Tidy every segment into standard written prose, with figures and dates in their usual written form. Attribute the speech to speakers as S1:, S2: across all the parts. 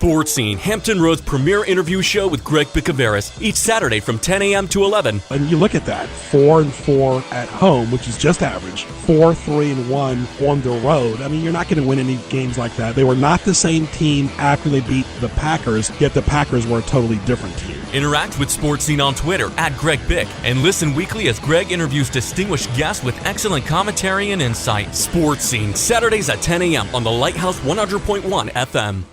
S1: Sports Scene, Hampton Road's premier interview show with Greg Bicouvaris, each Saturday from 10 a.m. to 11.
S2: And you look at that, 4-4 at home, which is just average, 4-3-1 on the road. I mean, you're not going to win any games like that. They were not the same team after they beat the Packers, yet the Packers were a totally different team.
S1: Interact with Sports Scene on Twitter @GregBic and listen weekly as Greg interviews distinguished guests with excellent commentary and insight. Sports Scene, Saturdays at 10 a.m. on the Lighthouse 100.1 FM.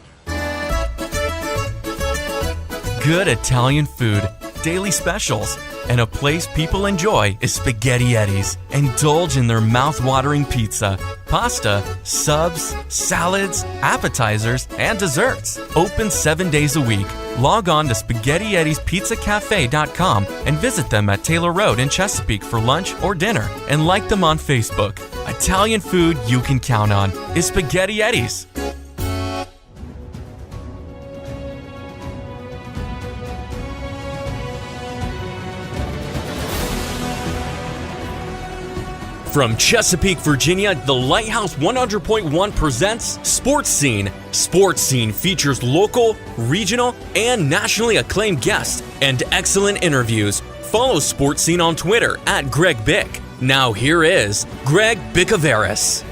S1: Good Italian food, daily specials, and a place people enjoy is Spaghetti Eddie's. Indulge in their mouth-watering pizza, pasta, subs, salads, appetizers, and desserts. Open 7 days a week. Log on to SpaghettiEddiesPizzaCafe.com and visit them at Taylor Road in Chesapeake for lunch or dinner, and like them on Facebook. Italian food you can count on is Spaghetti Eddie's. From Chesapeake, Virginia, the Lighthouse 100.1 presents Sports Scene. Sports Scene features local, regional, and nationally acclaimed guests and excellent interviews. Follow Sports Scene on Twitter @GregBic. Now here is Greg Bicouvaris.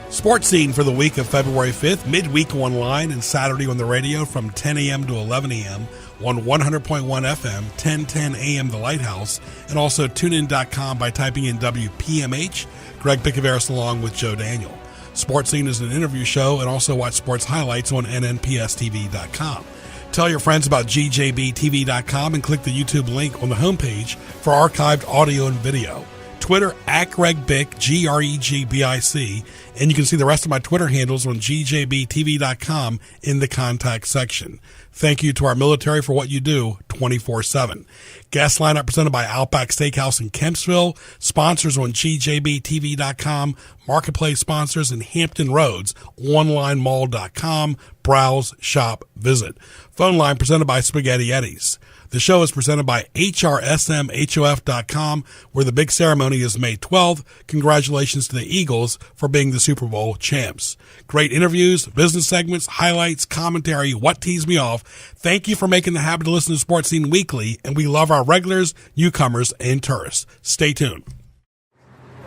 S2: Sports Scene for the week of February 5th, midweek online and Saturday on the radio from 10 a.m. to 11 a.m. on 100.1 FM, 1010 a.m. The Lighthouse, and also tunein.com by typing in WPMH, Greg Bicouvaris along with Joe Daniel. Sports Scene is an interview show, and also watch sports highlights on nnpstv.com. Tell your friends about gjbtv.com and click the YouTube link on the homepage for archived audio and video. Twitter @GregBic, GregBic, and you can see the rest of my Twitter handles on gjbtv.com in the contact section. Thank you to our military for what you do 24/7. Guest lineup presented by Outback Steakhouse in Kempsville. Sponsors on gjbtv.com. Marketplace sponsors in Hampton Roads. OnlineMall.com. Browse, shop, visit. Phone line presented by Spaghetti Eddie's. The show is presented by HRSMHOF.com, where the big ceremony is May 12th. Congratulations to the Eagles for being the Super Bowl champs. Great interviews, business segments, highlights, commentary, what teased me off. Thank you for making the habit to listen to Sports Scene weekly, and we love our regulars, newcomers, and tourists. Stay tuned.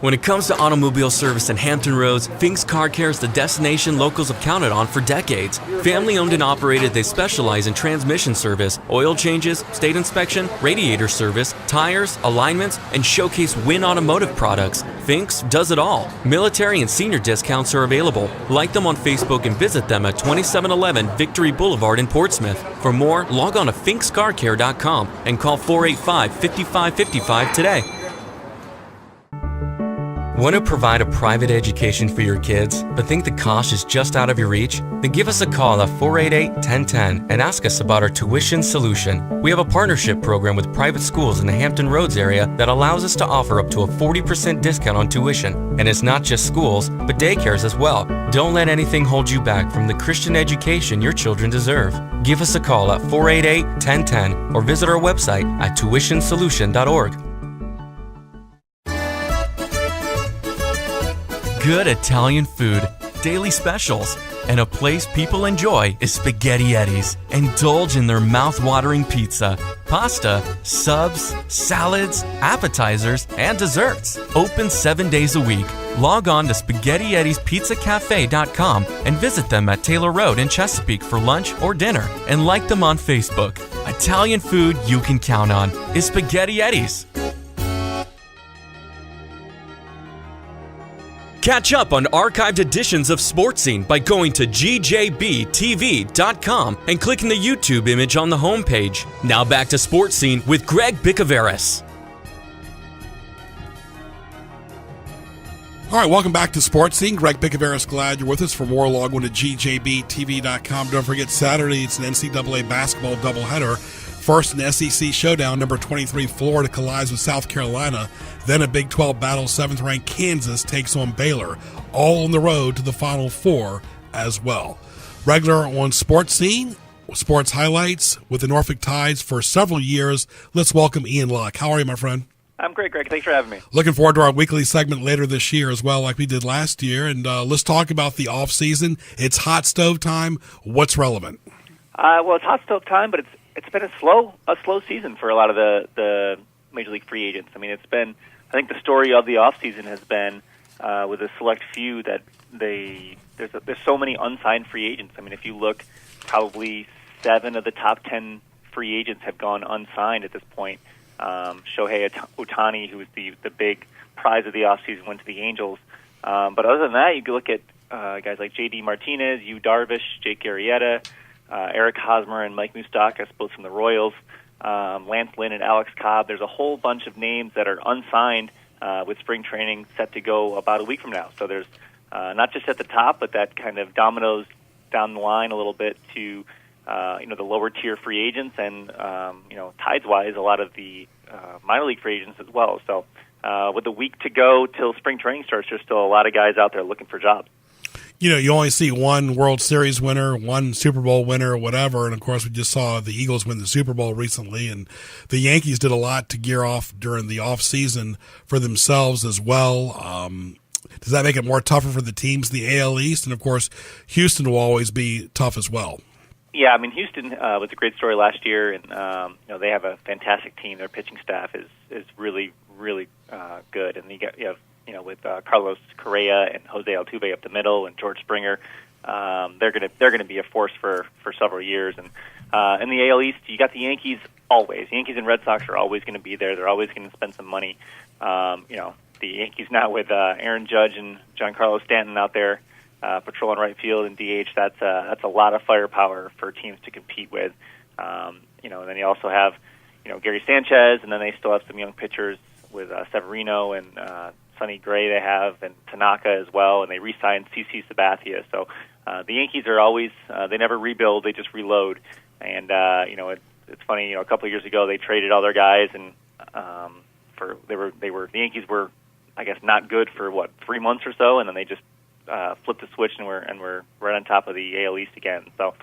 S1: When it comes to automobile service in Hampton Roads, Fink's Car Care is the destination locals have counted on for decades. Family owned and operated, they specialize in transmission service, oil changes, state inspection, radiator service, tires, alignments, and showcase Win Automotive products. Fink's does it all. Military and senior discounts are available. Like them on Facebook and visit them at 2711 Victory Boulevard in Portsmouth. For more, log on to finkscarcare.com and call 485-5555 today. Want to provide a private education for your kids, but think the cost is just out of your reach? Then give us a call at 488-1010 and ask us about our tuition solution. We have a partnership program with private schools in the Hampton Roads area that allows us to offer up to a 40% discount on tuition. And it's not just schools, but daycares as well. Don't let anything hold you back from the Christian education your children deserve. Give us a call at 488-1010 or visit our website at tuitionsolution.org. Good Italian food, daily specials, and a place people enjoy is Spaghetti Eddie's. Indulge in their mouth-watering pizza, pasta, subs, salads, appetizers, and desserts. Open 7 days a week. Log on to SpaghettiEddiesPizzaCafe.com and visit them at Taylor Road in Chesapeake for lunch or dinner, and like them on Facebook. Italian food you can count on is Spaghetti Eddie's. Catch up on archived editions of Sports Scene by going to gjbtv.com and clicking the YouTube image on the homepage. Now back to Sports Scene with Greg Bicouvaris.
S2: All right, welcome back to Sports Scene. Greg Bicouvaris, glad you're with us. For more, log on to gjbtv.com. Don't forget, Saturday, it's an NCAA basketball doubleheader. First, an SEC showdown, number 23 Florida collides with South Carolina. Then a Big 12 battle, 7th-ranked Kansas takes on Baylor. All on the road to the Final Four as well. Regular on Sports Scene, sports highlights with the Norfolk Tides for several years. Let's welcome Ian Locke. How are you, my friend?
S3: I'm great, Greg. Thanks for having me.
S2: Looking forward to our weekly segment later this year as well, like we did last year. And let's talk about the off season. It's hot stove time. What's relevant?
S3: Well, it's hot stove time, but it's been a slow season for a lot of the Major League free agents. I mean, I think the story of the off season has been with a select few that there's so many unsigned free agents. I mean, if you look, probably 7 of the top 10 free agents have gone unsigned at this point. Shohei Ohtani, who was the big prize of the offseason, went to the Angels. But other than that, you can look at guys like J.D. Martinez, Yu Darvish, Jake Arrieta, Eric Hosmer, and Mike Moustakas, both from the Royals, Lance Lynn and Alex Cobb. There's a whole bunch of names that are unsigned with spring training set to go about a week from now. So there's not just at the top, but that kind of dominoes down the line a little bit to the lower tier free agents and Tides-wise, a lot of the minor league free agents as well. So with a week to go till spring training starts, there's still a lot of guys out there looking for jobs.
S2: You only see one World Series winner, one Super Bowl winner, whatever. And, of course, we just saw the Eagles win the Super Bowl recently. And the Yankees did a lot to gear off during the off season for themselves as well. Does that make it more tougher for the teams in the AL East? And, of course, Houston will always be tough as well.
S3: Yeah, I mean, Houston was a great story last year, and they have a fantastic team. Their pitching staff is really, really good, and you have with Carlos Correa and Jose Altuve up the middle, and George Springer, they're gonna be a force for several years. And in the AL East, you got the Yankees always. The Yankees and Red Sox are always going to be there. They're always going to spend some money. The Yankees now with Aaron Judge and Giancarlo Stanton out there. Patrolling right field and DH, that's a lot of firepower for teams to compete with. And then you also have, Gary Sanchez, and then they still have some young pitchers with Severino and Sonny Gray they have, and Tanaka as well, and they re-signed CC Sabathia. So the Yankees are always, they never rebuild, they just reload. And, it's funny, a couple of years ago they traded all their guys, and the Yankees were, I guess, not good for, 3 months or so, and then they just flipped the switch and we're right on top of the AL East again. So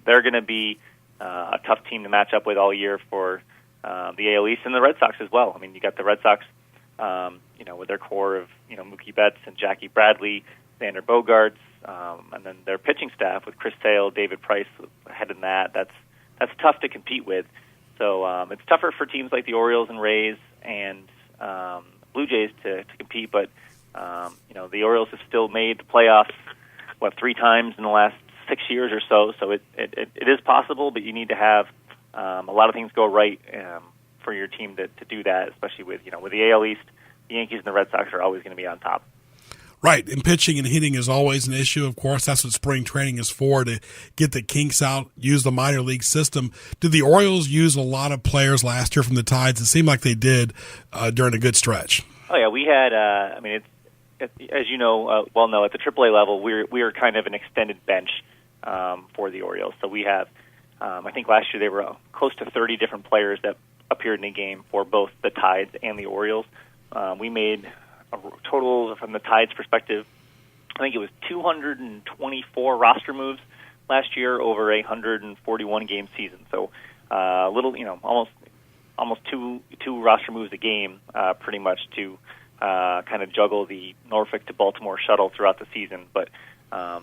S3: they're going to be a tough team to match up with all year for the AL East and the Red Sox as well. I mean, you got the Red Sox, with their core of Mookie Betts and Jackie Bradley, Xander Bogaerts, and then their pitching staff with Chris Sale, David Price ahead in that. That's tough to compete with. So it's tougher for teams like the Orioles and Rays and Blue Jays to compete, but the Orioles have still made the playoffs, 3 times in the last 6 years or so. So it is possible, but you need to have a lot of things go right for your team to do that, especially with the AL East, the Yankees and the Red Sox are always going to be on top.
S2: Right, and pitching and hitting is always an issue. Of course, that's what spring training is for, to get the kinks out, use the minor league system. Did the Orioles use a lot of players last year from the Tides? It seemed like they did during a good stretch.
S3: Oh, yeah, we had, as you know, at the AAA level, we are kind of an extended bench for the Orioles. So we have, I think last year there were close to 30 different players that appeared in a game for both the Tides and the Orioles. We made a total, from the Tides perspective, I think it was 224 roster moves last year over a 141-game season. So almost two roster moves a game, pretty much to kind of juggle the Norfolk to Baltimore shuttle throughout the season. But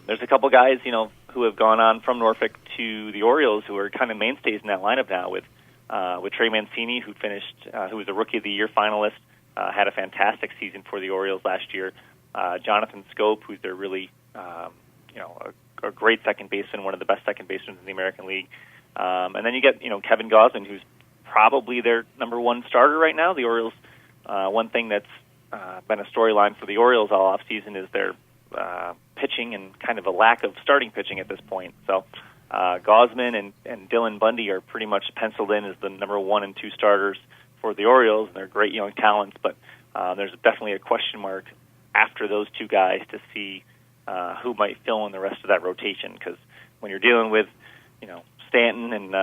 S3: there's a couple guys, who have gone on from Norfolk to the Orioles who are kind of mainstays in that lineup now. With Trey Mancini, who was a Rookie of the Year finalist, had a fantastic season for the Orioles last year. Jonathan Scope, who's their really, a great second baseman, one of the best second basemen in the American League. And then you get, Kevin Gausman, who's probably their number one starter right now. The Orioles, one thing that's been a storyline for the Orioles all offseason is their pitching and kind of a lack of starting pitching at this point. So Gausman and Dylan Bundy are pretty much penciled in as the number 1 and 2 starters for the Orioles, and they're great young talents, but there's definitely a question mark after those two guys to see who might fill in the rest of that rotation, because when you're dealing with, Stanton and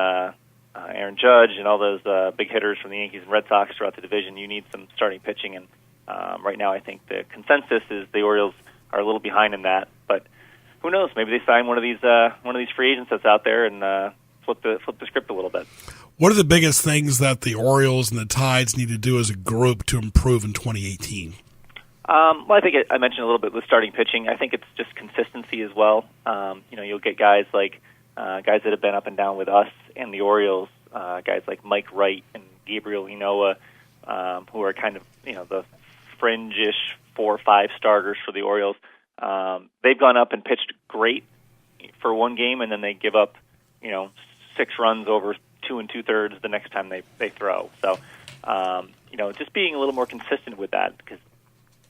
S3: Aaron Judge and all those big hitters from the Yankees and Red Sox throughout the division, you need some starting pitching, and right now I think the consensus is the Orioles are a little behind in that, but who knows? Maybe they sign one of these free agents that's out there and flip the script a little bit.
S2: What are the biggest things that the Orioles and the Tides need to do as a group to improve in 2018?
S3: Well, I think I mentioned a little bit with starting pitching. I think it's just consistency as well. You'll get guys like guys that have been up and down with us and the Orioles, guys like Mike Wright and Gabriel Inoa, who are kind of the fringe-ish 4 or 5 starters for the Orioles. They've gone up and pitched great for one game, and then they give up 6 runs over 2 2/3 the next time they throw. So just being a little more consistent with that, because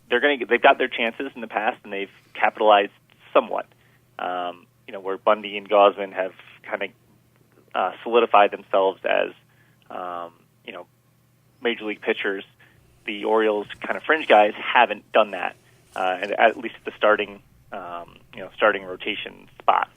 S3: they've got their chances in the past and they've capitalized somewhat. Where Bundy and Gausman have kind of solidified themselves as major league pitchers. The Orioles kind of fringe guys haven't done that, at least at the starting rotation spot.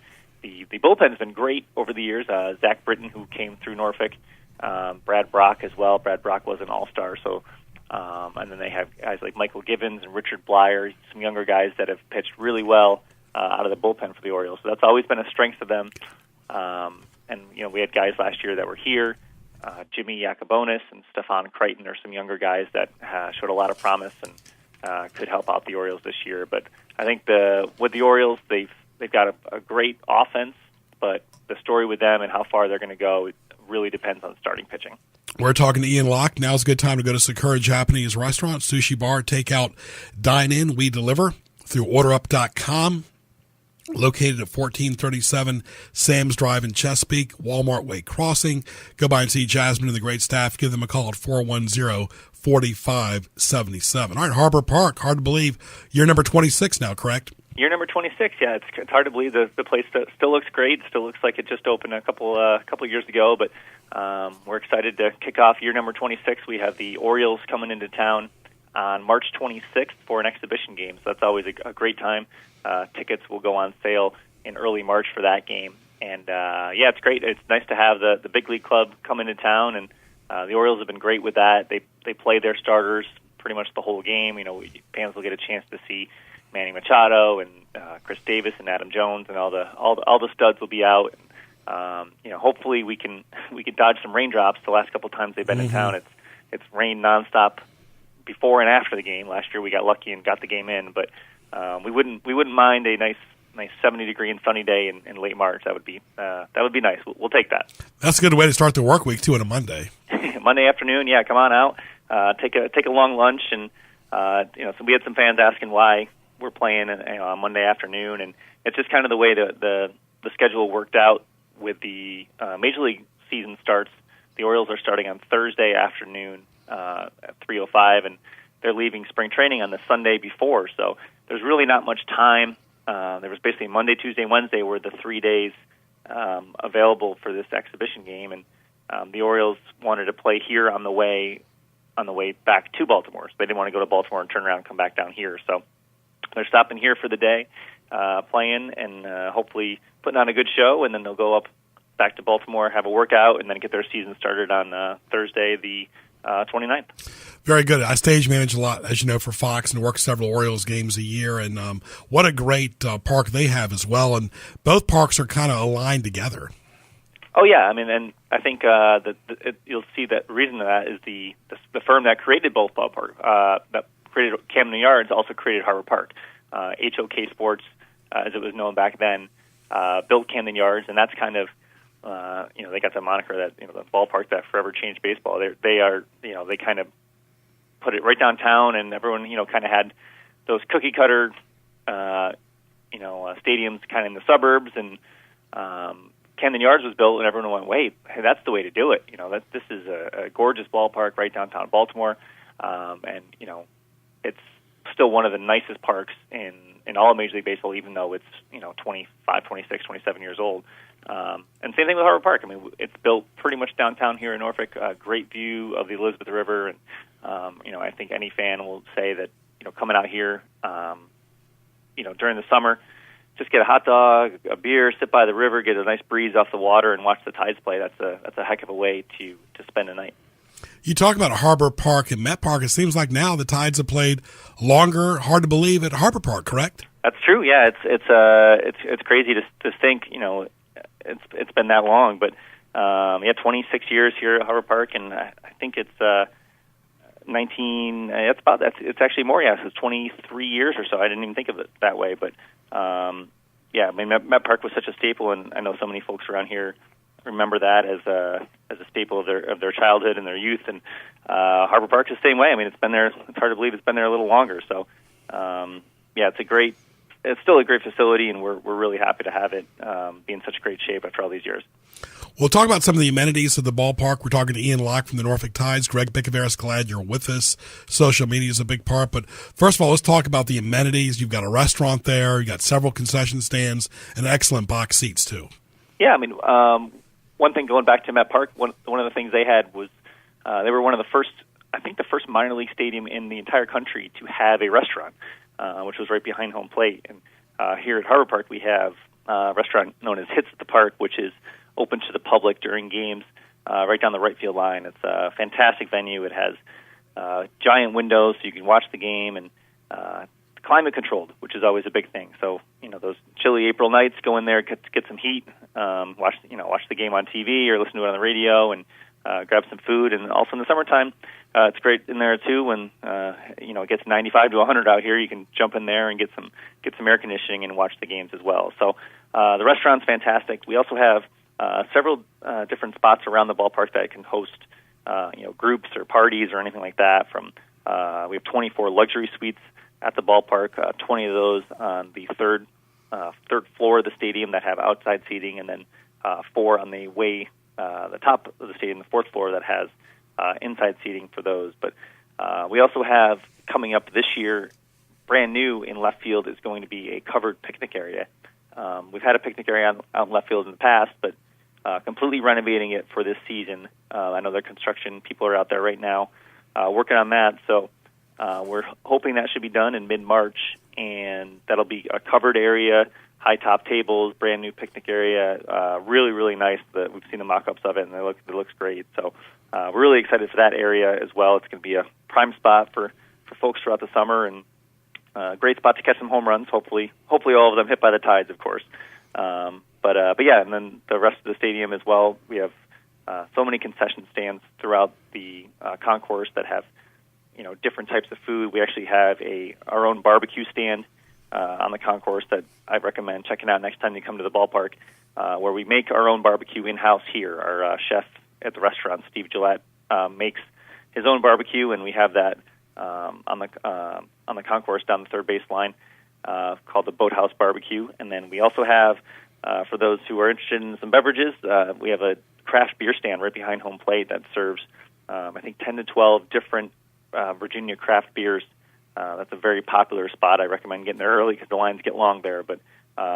S3: The bullpen's been great over the years. Zach Britton, who came through Norfolk, Brad Brock as well. Brad Brock was an all-star, so and then they have guys like Michael Givens and Richard Blyer, some younger guys that have pitched really well out of the bullpen for the Orioles. So that's always been a strength of them. And we had guys last year that were here. Jimmy Yacobonis and Stefan Crichton are some younger guys that showed a lot of promise and could help out the Orioles this year. But I think with the Orioles, they've got a great offense, but the story with them and how far they're going to go, it really depends on starting pitching.
S2: We're talking to Ian Locke. Now's a good time to go to Sakura Japanese Restaurant, sushi bar, takeout, dine-in. We deliver through orderup.com. Located at 1437 Sam's Drive in Chesapeake, Walmart Way Crossing. Go by and see Jasmine and the great staff. Give them a call at 410-4577. All right, Harbor Park. Hard to believe. Year number 26 now, correct?
S3: Year number 26, yeah. It's hard to believe the place still looks great. Still looks like it just opened a couple years ago, but we're excited to kick off year number 26. We have the Orioles coming into town on March 26th for an exhibition game, so that's always a great time. Tickets will go on sale in early March for that game. And, it's great. It's nice to have the big league club come into town, and the Orioles have been great with that. They play their starters pretty much the whole game. Fans will get a chance to see Manny Machado and Chris Davis and Adam Jones, and all the studs will be out. And, hopefully we can dodge some raindrops. The last couple of times they've been in town, it's rained nonstop before and after the game. Last year we got lucky and got the game in, but we wouldn't mind a nice 70-degree and sunny day in late March. That would be nice. We'll take that.
S2: That's a good way to start the work week too, on a Monday.
S3: Monday afternoon, yeah. Come on out, take a long lunch, and so we had some fans asking why we're playing on Monday afternoon, and it's just kind of the way the schedule worked out with the Major League season starts. The Orioles are starting on Thursday afternoon at 3:05, and they're leaving spring training on the Sunday before, so there's really not much time. There was basically Monday, Tuesday, Wednesday were the 3 days available for this exhibition game, and the Orioles wanted to play here on the way back to Baltimore. So they didn't want to go to Baltimore and turn around and come back down here. So they're stopping here for the day, playing, and hopefully putting on a good show, and then they'll go up back to Baltimore, have a workout, and then get their season started on Thursday, the 29th.
S2: Very good. I stage manage a lot, as you know, for Fox, and work several Orioles games a year. And what a great park they have as well. And both parks are kind of aligned together.
S3: Oh yeah, I mean, and I think you'll see that the reason for that is the firm that created both ballparks, that created Camden Yards, also created Harbor Park. HOK Sports, as it was known back then, built Camden Yards, and that's kind of they got the moniker that the ballpark that forever changed baseball. They kind of put it right downtown, and everyone kind of had those cookie cutter stadiums kind of in the suburbs, and Camden Yards was built, and everyone went, wait, hey, that's the way to do it. This is a gorgeous ballpark right downtown Baltimore, and it's still one of the nicest parks in all of Major League Baseball, even though it's 25, 26, 27 years old. And same thing with Harbor Park. I mean, it's built pretty much downtown here in Norfolk. A great view of the Elizabeth River, and I think any fan will say that coming out here, during the summer, just get a hot dog, a beer, sit by the river, get a nice breeze off the water, and watch the Tides play. That's a heck of a way to spend a night.
S2: You talk about Harbor Park and Met Park. It seems like now the Tides have played longer. Hard to believe at Harbor Park, correct?
S3: That's true. Yeah, it's crazy to think it's been that long, but Yeah, 26 years here at Harbor Park, and I think it's 19. It's actually more. Yes, it's 23 years or so. I didn't even think of it that way, but yeah, I mean, Met Park was such a staple, and I know so many folks around here remember that as a staple of their childhood and their youth. And Harbor Park's the same way. I mean, it's been there. It's hard to believe it's been there a little longer. So yeah, it's still a great facility, and we're really happy to have it be in such great shape after all these years.
S2: We'll talk about some of the amenities of the ballpark. We're talking to Ian Locke from the Norfolk Tides. Greg Bicouvaris, glad you're with us. Social media is a big part. But first of all, let's talk about the amenities. You've got a restaurant there. You've got several concession stands and excellent box seats, too.
S3: Yeah, I mean, one thing going back to Met Park, one of the things they had was they were one of the first, I think the first minor league stadium in the entire country to have a restaurant, which was right behind home plate. And here at Harbor Park, we have a restaurant known as Hits at the Park, which is open to the public during games right down the right field line. It's a fantastic venue. It has giant windows so you can watch the game, and climate controlled, which is always a big thing. So, those chilly April nights, go in there, get some heat, watch the game on TV or listen to it on the radio, and grab some food. And also in the summertime, it's great in there too. When it gets 95 to 100 out here, you can jump in there and get some air conditioning and watch the games as well. So the restaurant's fantastic. We also have several different spots around the ballpark that can host groups or parties or anything like that. We have 24 luxury suites at the ballpark, 20 of those on the third floor of the stadium that have outside seating, and then 4 on the top of the stadium, the 4th floor, that has inside seating for those. But we also have, coming up this year, brand new in left field, is going to be a covered picnic area. We've had a picnic area out in left field in the past, but completely renovating it for this season. I know their construction people are out there right now working on that, so we're hoping that should be done in mid-March, and that'll be a covered area, high top tables, brand new picnic area. Really, really nice. We've seen the mock-ups of it, and it looks great. So we're really excited for that area as well. It's going to be a prime spot for folks throughout the summer, and great spot to catch some home runs. Hopefully all of them hit by the Tides, of course. But yeah, and then the rest of the stadium as well. We have so many concession stands throughout the concourse that have different types of food. We actually have our own barbecue stand on the concourse that I recommend checking out next time you come to the ballpark, where we make our own barbecue in-house here. Our chef at the restaurant, Steve Gillette, makes his own barbecue, and we have that on the concourse down the third base line called the Boathouse Barbecue. And then we also have, for those who are interested in some beverages, we have a craft beer stand right behind home plate that serves, I think, 10 to 12 different Virginia craft beers. That's a very popular spot. I recommend getting there early because the lines get long there. But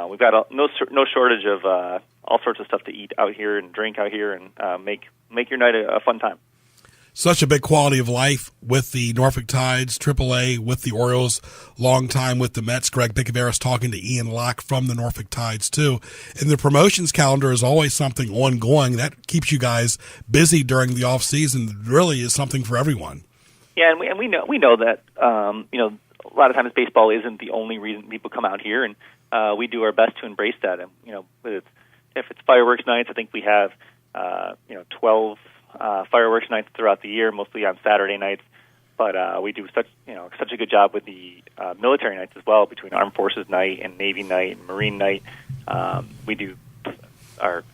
S3: we've got no shortage of all sorts of stuff to eat out here and drink out here, and make your night a fun time.
S2: Such a big quality of life with the Norfolk Tides, AAA, with the Orioles, long time with the Mets. Greg Bicouvaris talking to Ian Locke from the Norfolk Tides, too. And the promotions calendar is always something ongoing. That keeps you guys busy during the off-season. Really is something for everyone.
S3: Yeah, and we know that a lot of times baseball isn't the only reason people come out here, and we do our best to embrace that. And if it's fireworks nights, I think we have 12 fireworks nights throughout the year, mostly on Saturday nights. But we do such a good job with the military nights as well, between Armed Forces Night and Navy Night and Marine Night. We do our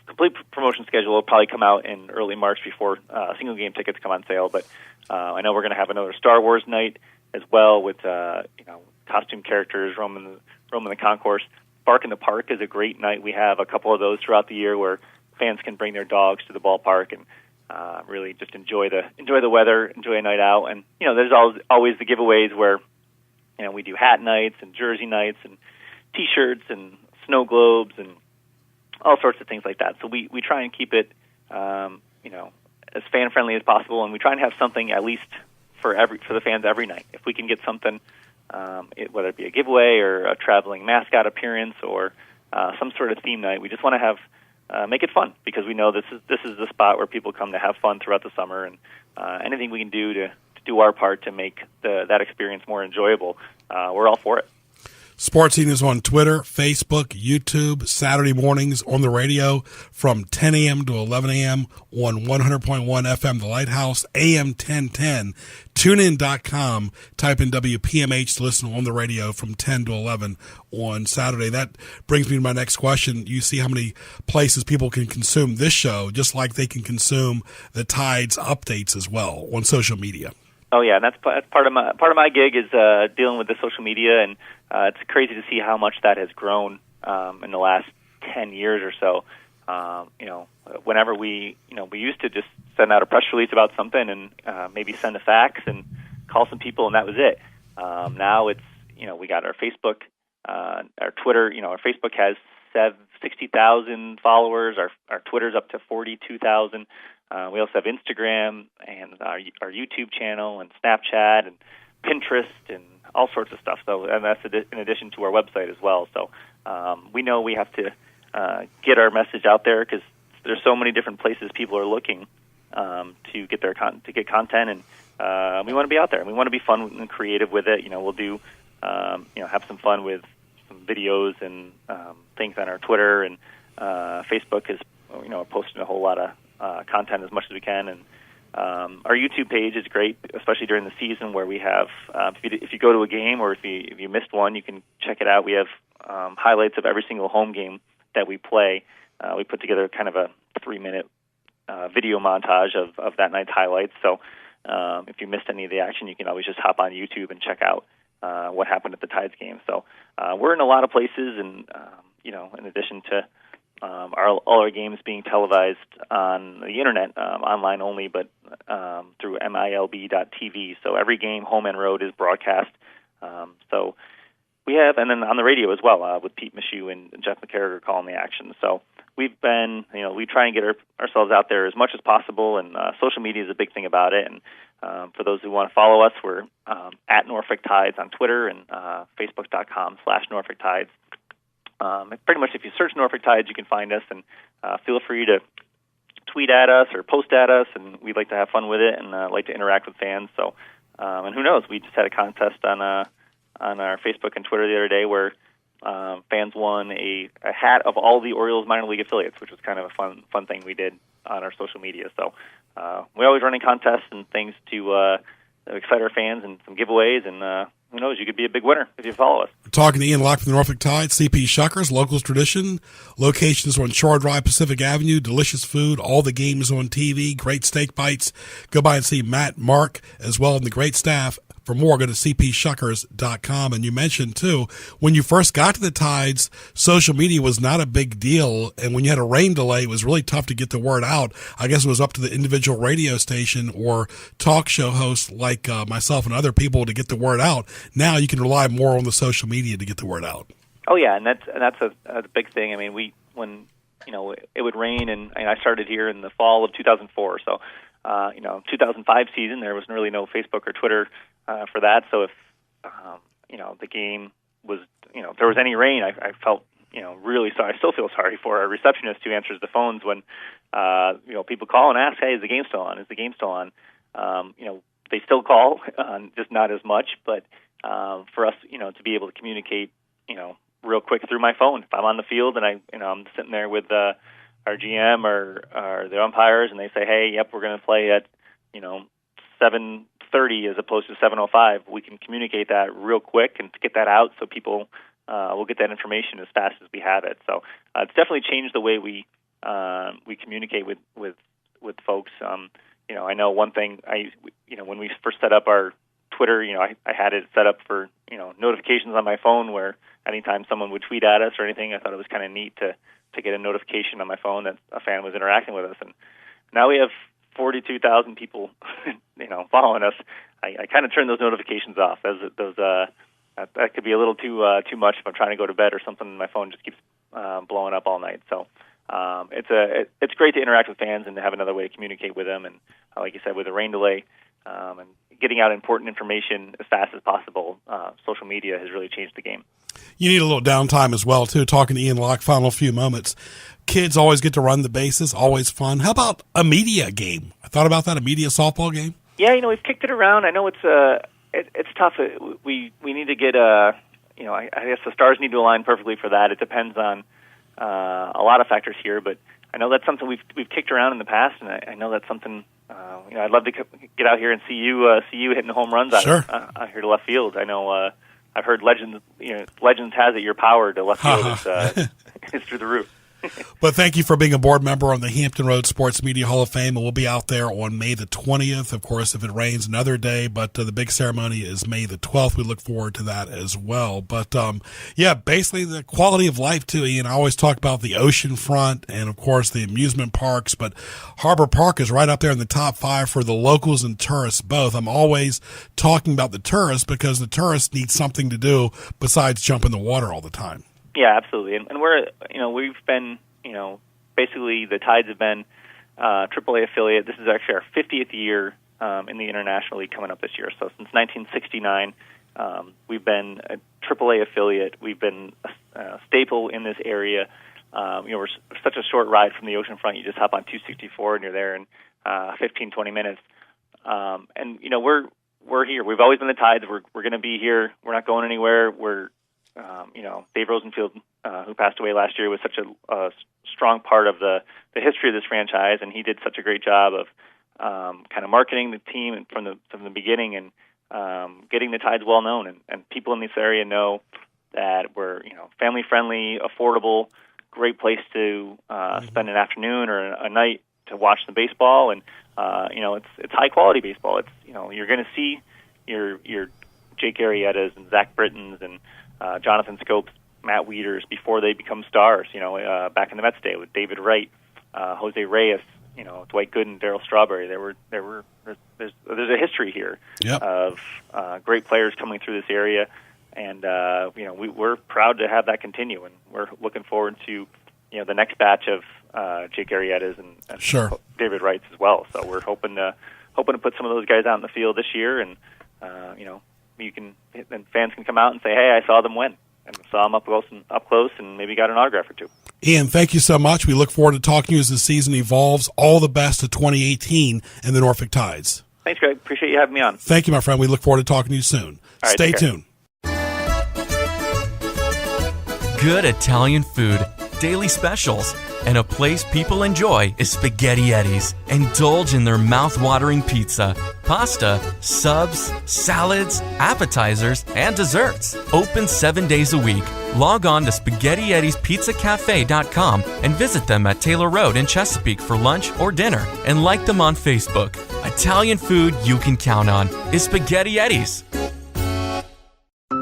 S3: complete promotion schedule will probably come out in early March before single game tickets come on sale. But I know we're going to have another Star Wars night as well with costume characters roaming the concourse. Bark in the Park is a great night. We have a couple of those throughout the year where fans can bring their dogs to the ballpark and really just enjoy the weather, enjoy a night out. And there's always the giveaways where we do hat nights and jersey nights and T-shirts and snow globes and all sorts of things like that. So we try and keep it as fan friendly as possible, and we try and have something at least for the fans every night. If we can get something, whether it be a giveaway or a traveling mascot appearance or some sort of theme night, we just want to have make it fun, because we know this is the spot where people come to have fun throughout the summer, and anything we can do to do our part to make that experience more enjoyable, we're all for it.
S2: Sports Scene is on Twitter, Facebook, YouTube, Saturday mornings on the radio from 10 a.m. to 11 a.m. on 100.1 FM, The Lighthouse, AM 1010. TuneIn.com, type in WPMH to listen on the radio from 10 to 11 on Saturday. That brings me to my next question. You see how many places people can consume this show, just like they can consume the Tides updates as well on social media.
S3: Oh yeah, and that's part of my gig is dealing with the social media, and it's crazy to see how much that has grown in the last 10 years or so. Whenever we used to just send out a press release about something and maybe send a fax and call some people, and that was it. Now it's we got our Facebook, our Twitter. Our Facebook has 60,000 followers. Our Twitter's up to 42,000. We also have Instagram and our YouTube channel and Snapchat and Pinterest and all sorts of stuff. So, and that's in addition to our website as well. So we know we have to get our message out there because there's so many different places people are looking to get their content, and we want to be out there. We want to be fun and creative with it. We'll do have some fun with some videos and things on our Twitter, and Facebook is posting a whole lot of content as much as we can, and our YouTube page is great, especially during the season where we have if you go to a game or if you missed one, you can check it out. We have highlights of every single home game that we play. We put together kind of a 3-minute video montage of that night's highlights. So if you missed any of the action, you can always just hop on YouTube and check out what happened at the Tides game. So we're in a lot of places, and in addition to all our games being televised on the internet, online only, but through milb.tv. So every game, home and road, is broadcast. So we have, and then on the radio as well, with Pete Michoud and Jeff McCarriger calling the action. So we've been, we try and get ourselves out there as much as possible, and social media is a big thing about it. And for those who want to follow us, we're at Norfolk Tides on Twitter and Facebook.com/Norfolk Tides. Pretty much if you search Norfolk Tides, you can find us, and feel free to tweet at us or post at us, and we'd like to have fun with it and like to interact with fans. So, and who knows, we just had a contest on our Facebook and Twitter the other day where fans won a hat of all the Orioles minor league affiliates, which was kind of a fun thing we did on our social media. So we're always running contests and things to excite our fans, and some giveaways, and who knows, you could be a big winner if you follow us.
S2: We're talking to Ian Locke from the Norfolk Tides, CP Shuckers, Locals Tradition. Locations on Shore Drive, Pacific Avenue. Delicious food, all the games on TV, great steak bites. Go by and see Matt, Mark, as well as the great staff. For more, go to cpshuckers.com. And you mentioned, too, when you first got to the Tides, social media was not a big deal. And when you had a rain delay, it was really tough to get the word out. I guess it was up to the individual radio station or talk show hosts like myself and other people to get the word out. Now you can rely more on the social media to get the word out.
S3: Oh, yeah, and that's a big thing. I mean, when it would rain, and I started here in the fall of 2004, so 2005 season, there was really no Facebook or Twitter for that. So if the game was, if there was any rain, I felt really sorry. I still feel sorry for our receptionist who answers the phones when people call and ask, "Hey, is the game still on? Is the game still on?" They still call, just not as much. But for us, to be able to communicate, real quick through my phone. If I'm on the field and I'm sitting there with our GM or the umpires, and they say, "Hey, yep, we're going to play at 7:30 as opposed to 7:05," we can communicate that real quick and get that out so people will get that information as fast as we have it. So it's definitely changed the way we communicate with folks. I know one thing. When we first set up our Twitter, I had it set up for notifications on my phone where anytime someone would tweet at us or anything, I thought it was kind of neat to get a notification on my phone that a fan was interacting with us. And now we have 42,000 people, following us. I kind of turn those notifications off. That could be a little too much if I'm trying to go to bed or something. And my phone just keeps blowing up all night. So it's great to interact with fans and to have another way to communicate with them. And like you said, with a rain delay and getting out important information as fast as possible, social media has really changed the game.
S2: You need a little downtime as well, too. Talking to Ian Locke, final few moments. Kids always get to run the bases, always fun. How about a media game? I thought about that, a media softball game.
S3: Yeah, we've kicked it around. I know it's tough. We need to get I guess the stars need to align perfectly for that. It depends on a lot of factors here, but I know that's something we've kicked around in the past, and I know that's something. I'd love to get out here and see you hitting home runs out here to left field. I know I've heard legends has it your power to left field is through the roof.
S2: But thank you for being a board member on the Hampton Roads Sports Media Hall of Fame, and we'll be out there on May the 20th. Of course, if it rains, another day, but the big ceremony is May the 12th. We look forward to that as well. But, basically the quality of life, too. Ian, I always talk about the ocean front and, of course, the amusement parks, but Harbor Park is right up there in the top 5 for the locals and tourists both. I'm always talking about the tourists because the tourists need something to do besides jump in the water all the time.
S3: Yeah, absolutely, and we've been, basically the Tides have been AAA affiliate. This is actually our 50th year in the International League coming up this year. So since 1969, we've been a AAA affiliate. We've been a staple in this area. We're such a short ride from the oceanfront. You just hop on 264 and you're there in 15, 20 minutes. And we're here. We've always been the Tides. We're going to be here. We're not going anywhere. We're Dave Rosenfield, who passed away last year, was such a strong part of the history of this franchise, and he did such a great job of kind of marketing the team from the beginning and getting the Tides well known. And people in this area know that we're family friendly, affordable, great place to spend an afternoon or a night to watch the baseball, and it's high quality baseball. It's you're going to see your Jake Arrietas and Zach Brittons and Jonathan Scopes, Matt Wieters before they become stars. Back in the Mets day with David Wright, Jose Reyes, Dwight Gooden, Darryl Strawberry. There's a history here of great players coming through this area, and we're proud to have that continue, and we're looking forward to the next batch of Jake Arrietas and David Wrights as well. So we're hoping to put some of those guys out in the field this year, and fans can come out and say, "Hey, I saw them win, and saw them up close, and maybe got an autograph or two."
S2: Ian, thank you so much. We look forward to talking to you as the season evolves. All the best to 2018 and the Norfolk Tides.
S3: Thanks, Greg. Appreciate you having me on.
S2: Thank you, my friend. We look forward to talking to you soon.
S3: All right,
S2: stay tuned.
S1: Good Italian food, daily specials, and a place people enjoy is Spaghetti Eddie's. Indulge in their mouth-watering pizza, pasta, subs, salads, appetizers, and desserts. Open 7 days a week. Log on to SpaghettiEddiesPizzaCafe.com and visit them at Taylor Road in Chesapeake for lunch or dinner, and like them on Facebook. Italian food you can count on is Spaghetti Eddie's.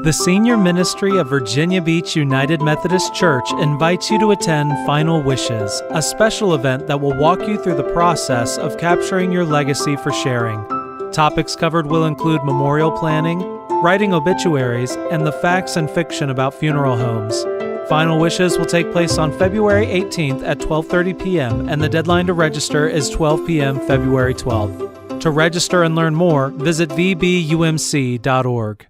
S4: The Senior Ministry of Virginia Beach United Methodist Church invites you to attend Final Wishes, a special event that will walk you through the process of capturing your legacy for sharing. Topics covered will include memorial planning, writing obituaries, and the facts and fiction about funeral homes. Final Wishes will take place on February 18th at 12:30 p.m., and the deadline to register is 12 p.m. February 12th. To register and learn more, visit vbumc.org.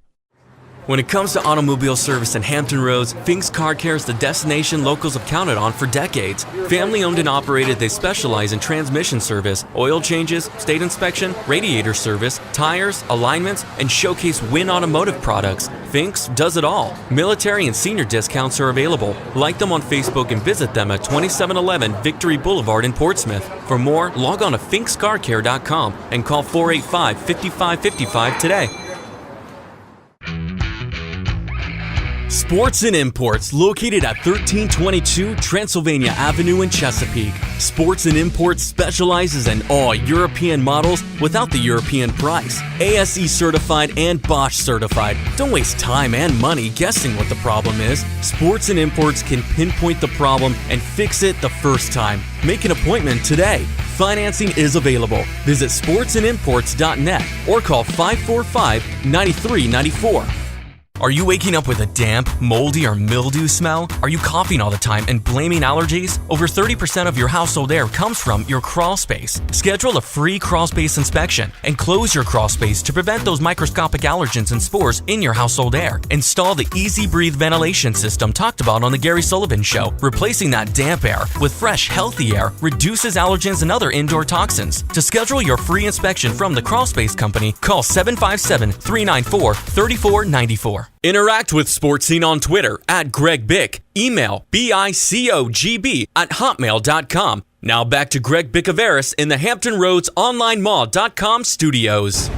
S1: When it comes to automobile service in Hampton Roads, Fink's Car Care is the destination locals have counted on for decades. Family owned and operated, they specialize in transmission service, oil changes, state inspection, radiator service, tires, alignments, and showcase Win Automotive products. Fink's does it all. Military and senior discounts are available. Like them on Facebook and visit them at 2711 Victory Boulevard in Portsmouth. For more, log on to finkscarcare.com and call 485-5555 today. Sports and Imports, located at 1322 Transylvania Avenue in Chesapeake. Sports and Imports specializes in all European models without the European price. ASE certified and Bosch certified. Don't waste time and money guessing what the problem is. Sports and Imports can pinpoint the problem and fix it the first time. Make an appointment today. Financing is available. Visit sportsandimports.net or call 545-9394. Are you waking up with a damp, moldy, or mildew smell? Are you coughing all the time and blaming allergies? Over 30% of your household air comes from your crawl space. Schedule a free crawl space inspection and close your crawl space to prevent those microscopic allergens and spores in your household air. Install the Easy Breathe ventilation system talked about on the Gary Sullivan Show. Replacing that damp air with fresh, healthy air reduces allergens and other indoor toxins. To schedule your free inspection from the Crawl Space Company, call 757-394-3494. Interact with Sports Scene on Twitter at Greg Bick. Email bicogb@hotmail.com. Now back to Greg Bicouvaris in the Hampton Roads OnlineMall.com studios.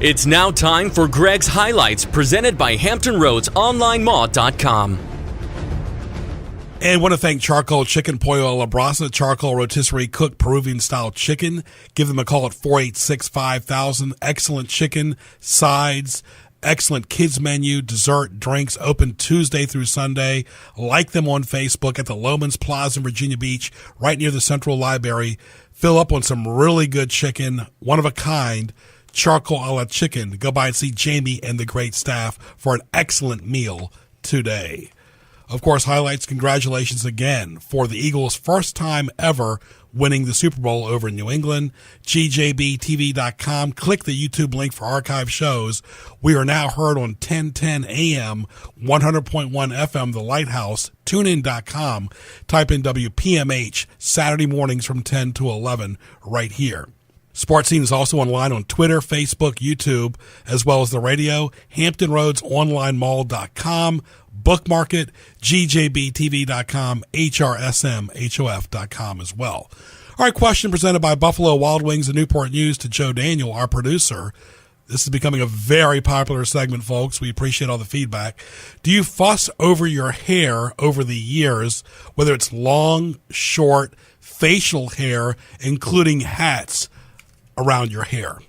S1: It's now time for Greg's Highlights, presented by Hampton Roads OnlineMall.com.
S2: And want to thank Charcoal Chicken Pollo a la Brasa, charcoal rotisserie cooked Peruvian style chicken. Give them a call at 486-5000. Excellent chicken, sides, excellent kids menu, dessert, drinks, open Tuesday through Sunday. Like them on Facebook at the Lomans Plaza in Virginia Beach, right near the Central Library. Fill up on some really good chicken, one of a kind, charcoal a la chicken. Go by and see Jamie and the great staff for an excellent meal today. Of course, highlights, congratulations again for the Eagles' first time ever winning the Super Bowl over in New England. GJBTV.com. Click the YouTube link for archive shows. We are now heard on 1010 AM, 100.1 FM, The Lighthouse, TuneIn.com. Type in WPMH, Saturday mornings from 10 to 11 right here. Sports Scene is also online on Twitter, Facebook, YouTube, as well as the radio, HamptonRoadsOnlineMall.com. Bookmark it, GJBTV.com, HRSMHOF.com as well. All right, question presented by Buffalo Wild Wings and Newport News to Joe Daniel, our producer. This is becoming a very popular segment, folks. We appreciate all the feedback. Do you fuss over your hair over the years, whether it's long, short, facial hair, including hats around your hair?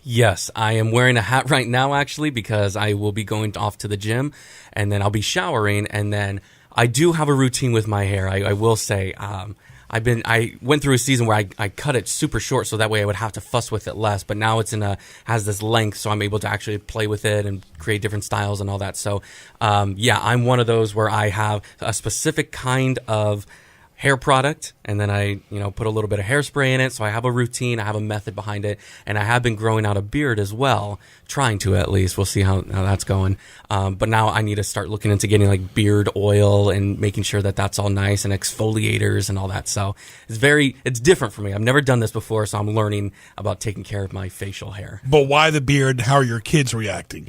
S1: Yes, I am wearing a hat right now, actually, because I will be going off to the gym, and then I'll be showering, and then I do have a routine with my hair. I will say, I went through a season where I cut it super short, so that way I would have to fuss with it less. But now it's has this length, so I'm able to actually play with it and create different styles and all that. So, yeah, I'm one of those where I have a specific kind of hair product, and then I put a little bit of hairspray in it, so I have a routine, I have a method behind it, and I have been growing out a beard as well, trying to at least. We'll see how that's going. But now I need to start looking into getting like beard oil and making sure that that's all nice, and exfoliators and all that. So it's different for me. I've never done this before, so I'm learning about taking care of my facial hair.
S2: But why the beard? How are your kids reacting?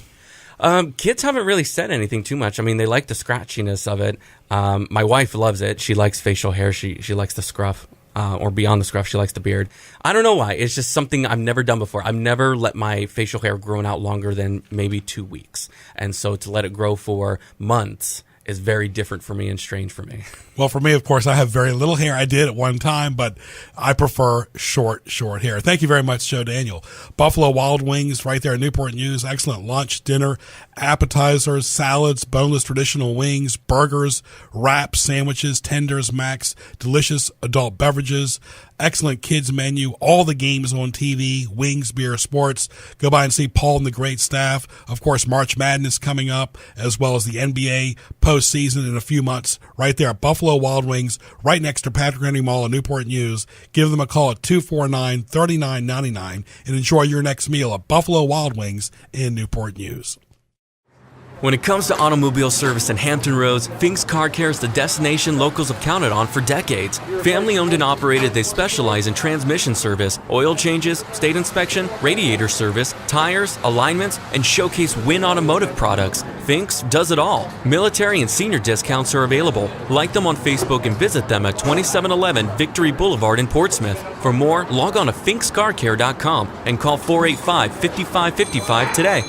S1: Kids haven't really said anything too much. I mean, they like the scratchiness of it. My wife loves it. She likes facial hair. She likes the scruff, or beyond the scruff, she likes the beard. I don't know why. It's just something I've never done before. I've never let my facial hair grow out longer than maybe 2 weeks. And so to let it grow for months is very different for me and strange for me.
S2: Well, for me, of course, I have very little hair. I did at one time, but I prefer short hair. Thank you very much, Joe Daniel. Buffalo Wild Wings right there at Newport News. Excellent lunch, dinner, appetizers, salads, boneless traditional wings, burgers, wraps, sandwiches, tenders, macs, delicious adult beverages, excellent kids menu, all the games on TV, wings, beer, sports. Go by and see Paul and the great staff. Of course, March Madness coming up, as well as the NBA postseason in a few months right there at Buffalo Wild Wings, right next to Patrick Henry Mall and Newport News. Give them a call at 249-3999 and enjoy your next meal at Buffalo Wild Wings in Newport News.
S1: When it comes to automobile service in Hampton Roads, Fink's Car Care is the destination locals have counted on for decades. Family owned and operated, they specialize in transmission service, oil changes, state inspection, radiator service, tires, alignments, and showcase Win Automotive products. Fink's does it all. Military and senior discounts are available. Like them on Facebook and visit them at 2711 Victory Boulevard in Portsmouth. For more, log on to finkscarcare.com and call 485-5555 today.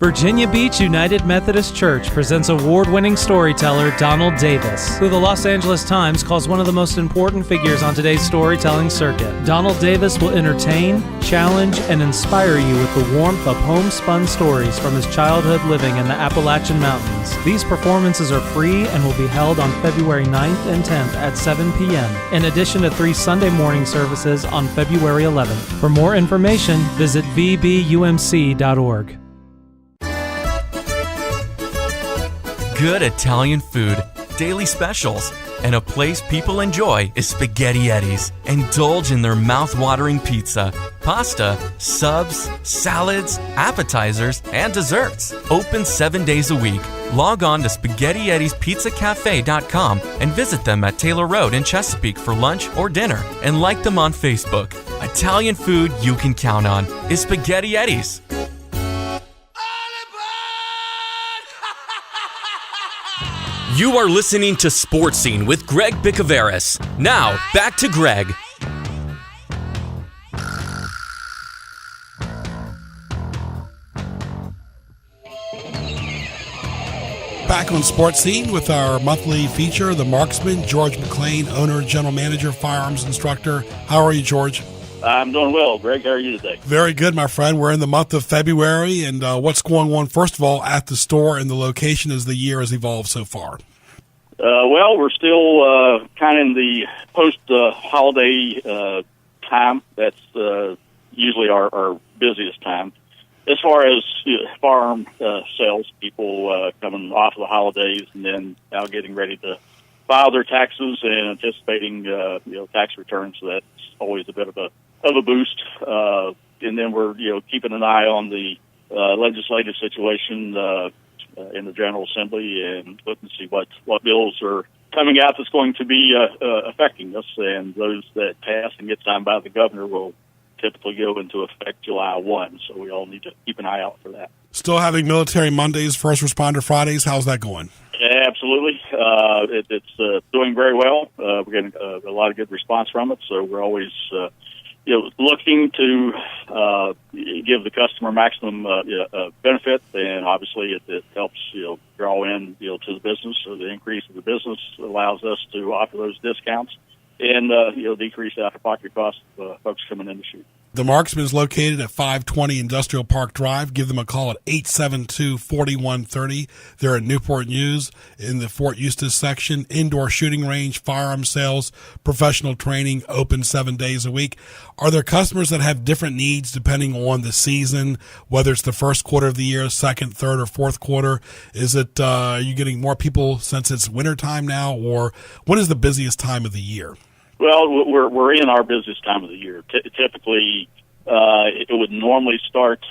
S4: Virginia Beach United Methodist Church presents award-winning storyteller Donald Davis, who the Los Angeles Times calls one of the most important figures on today's storytelling circuit. Donald Davis will entertain, challenge, and inspire you with the warmth of homespun stories from his childhood living in the Appalachian Mountains. These performances are free and will be held on February 9th and 10th at 7 p.m., in addition to 3 Sunday morning services on February 11th. For more information, visit vbumc.org.
S1: Good Italian food, daily specials, and a place people enjoy is Spaghetti Eddie's. Indulge in their mouth-watering pizza, pasta, subs, salads, appetizers, and desserts. Open 7 days a week. Log on to SpaghettiEddiesPizzaCafe.com and visit them at Taylor Road in Chesapeake for lunch or dinner, and like them on Facebook. Italian food you can count on is Spaghetti Eddie's. You are listening to Sports Scene with Greg Bicouvaris. Now, back to Greg.
S2: Back on Sports Scene with our monthly feature, the marksman, George McClain, owner, general manager, firearms instructor. How are you, George?
S5: I'm doing well, Greg. How are you today?
S2: Very good, my friend. We're in the month of February, and what's going on, first of all, at the store and the location as the year has evolved so far?
S5: Well, we're still kind of in the post-holiday time. That's usually our busiest time. As far as firearm sales, people coming off of the holidays and then now getting ready to file their taxes and anticipating tax returns, so that's always a bit of a boost. And then we're keeping an eye on the legislative situation in the General Assembly and looking to see what bills are coming out that's going to be affecting us, and those that pass and get signed by the governor will typically go into effect July 1, so we all need to keep an eye out for that.
S2: Still having Military Mondays, First Responder Fridays. How's that going?
S5: Absolutely. It's doing very well. We're getting a lot of good response from it, so we're always looking to give the customer maximum benefit, and obviously it helps draw in to the business. So the increase of the business allows us to offer those discounts and decrease out-of-pocket costs of folks coming in to shoot.
S2: The Marksman is located at 520 Industrial Park Drive. Give them a call at 872-4130. They're in Newport News in the Fort Eustis section. Indoor shooting range, firearm sales, professional training, open 7 days a week. Are there customers that have different needs depending on the season, whether it's the first quarter of the year, second, third, or fourth quarter? Is it are you getting more people since it's wintertime now, or when is the busiest time of the year?
S5: Well, we're in our busiest time of the year. Typically, it would normally start,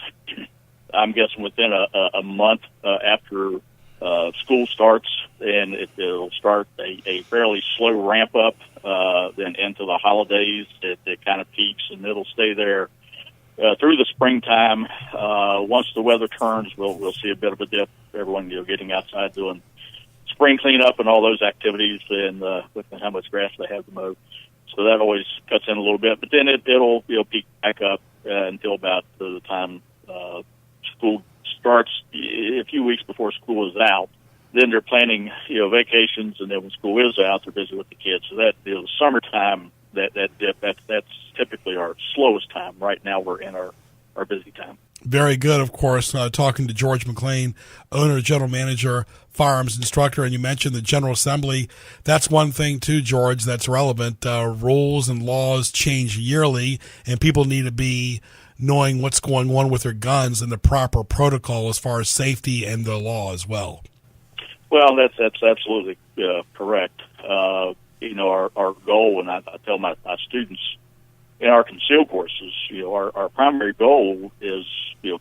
S5: I'm guessing, within a month after school starts, and it'll start a fairly slow ramp up, then into the holidays. It kind of peaks, and it'll stay there through the springtime. Once the weather turns, we'll see a bit of a dip. Everyone getting outside doing spring cleanup and all those activities, and with how much grass they have to mow. So that always cuts in a little bit, but then it'll peak back up until about the time school starts. A few weeks before school is out, then they're planning vacations, and then when school is out, they're busy with the kids. So that the summertime, that dip, that's typically our slowest time. Right now, we're in our busy time.
S2: Very good, of course. Talking to George McClain, owner, general manager, firearms instructor, and you mentioned the General Assembly. That's one thing, too, George, that's relevant. Rules and laws change yearly, and people need to be knowing what's going on with their guns and the proper protocol as far as safety and the law as well.
S5: Well, that's absolutely correct. Our goal, and I tell my students in our concealed courses, our primary goal is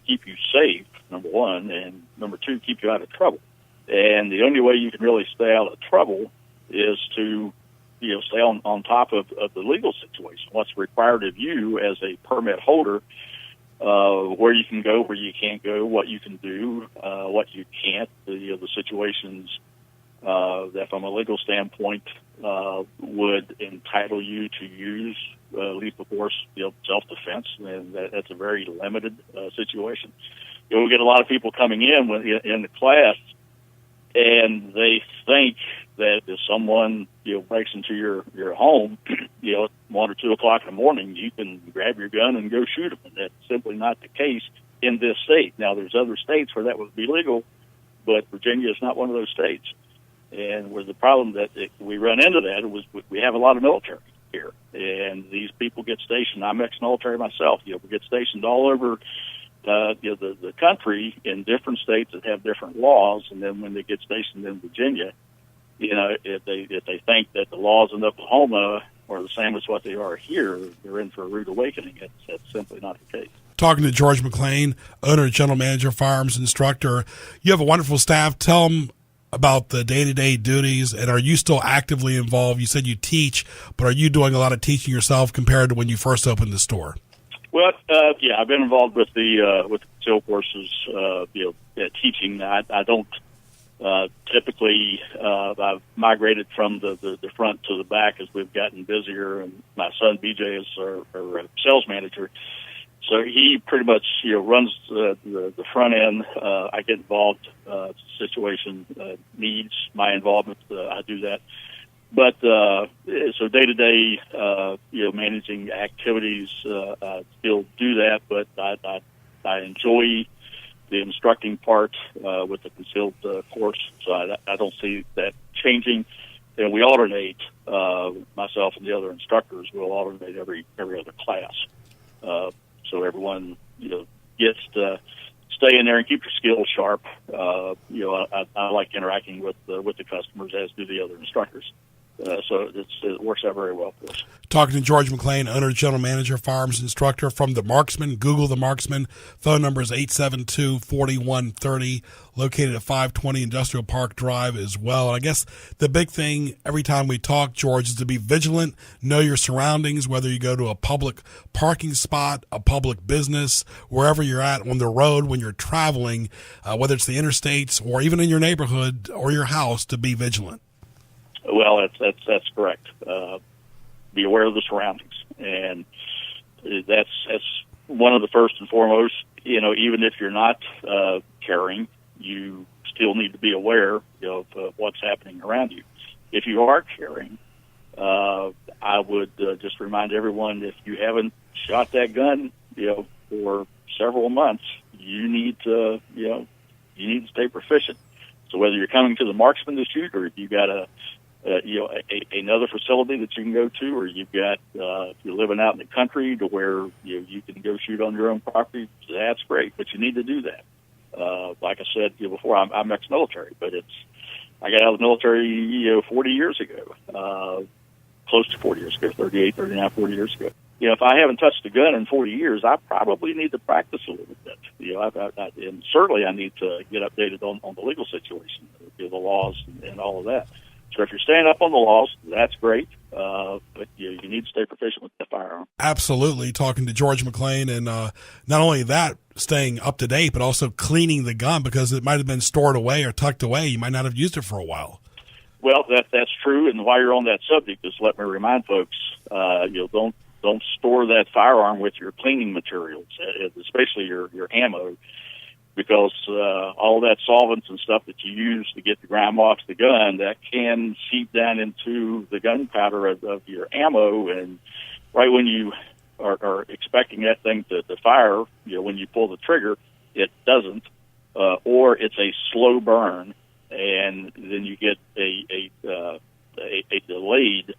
S5: keep you safe, number one, and number two, keep you out of trouble. And the only way you can really stay out of trouble is to stay on top of the legal situation. What's required of you as a permit holder, where you can go, where you can't go, what you can do, what you can't, the situations that from a legal standpoint would entitle you to use lethal force, self-defense, and that's a very limited situation. We get a lot of people coming in the class, and they think that if someone breaks into your home, at 1 or 2 o'clock in the morning, you can grab your gun and go shoot them. And that's simply not the case in this state. Now, there's other states where that would be legal, but Virginia is not one of those states. And where the problem that we run into that was we have a lot of military here, and these people get stationed. I'm ex-military myself. We get stationed all over the country in different states that have different laws, and then when they get stationed in Virginia, if they think that the laws in Oklahoma are the same as what they are here, they're in for a rude awakening. That's simply not the case.
S2: Talking to George McClain, owner, general manager, firearms instructor. You have a wonderful staff. Tell them about the day-to-day duties, and are you still actively involved? You said you teach, but are you doing a lot of teaching yourself compared to when you first opened the store?
S5: Well, I've been involved with the concealed courses, teaching. I don't Typically, I've migrated from the front to the back as we've gotten busier, and my son BJ is our sales manager. So he pretty much runs the front end. I get involved. Situation needs my involvement. I do that. But so day to day, managing activities, I still do that. But I enjoy the instructing part with the concealed course. So I don't see that changing. And we alternate. Myself and the other instructors will alternate every other class. So everyone gets to stay in there and keep your skills sharp. I like interacting with the customers, as do the other instructors. So it works out very well for us.
S2: Talking to George McClain, owner, general manager, firearms instructor from The Marksman. Google The Marksman. Phone number is 872-4130, located at 520 Industrial Park Drive as well. And I guess the big thing every time we talk, George, is to be vigilant, know your surroundings, whether you go to a public parking spot, a public business, wherever you're at on the road when you're traveling, whether it's the interstates or even in your neighborhood or your house, to be vigilant.
S5: Well, that's correct. Be aware of the surroundings, and that's one of the first and foremost. Even if you're not carrying, you still need to be aware of what's happening around you. If you are carrying, I would just remind everyone, if you haven't shot that gun, for several months, you need to stay proficient. So whether you're coming to the Marksman to shoot, or if you've got another facility that you can go to, or you've got if you're living out in the country to where you can go shoot on your own property, that's great. But you need to do that. Like I said before, I'm ex-military, but I got out of the military 40 years ago, close to 40 years ago, 38, 39, 40 years ago. If I haven't touched a gun in 40 years, I probably need to practice a little bit. And certainly I need to get updated on the legal situation, the laws, and all of that. So if you're staying up on the laws, that's great, but you need to stay proficient with the firearm.
S2: Absolutely. Talking to George McClain, and not only that, staying up to date, but also cleaning the gun, because it might have been stored away or tucked away. You might not have used it for a while.
S5: Well, that's true. And while you're on that subject, just let me remind folks, don't store that firearm with your cleaning materials, especially your ammo, because all that solvents and stuff that you use to get the grime off the gun, that can seep down into the gunpowder of your ammo. And right when you are expecting that thing to fire, when you pull the trigger, it doesn't, or it's a slow burn, and then you get a delayed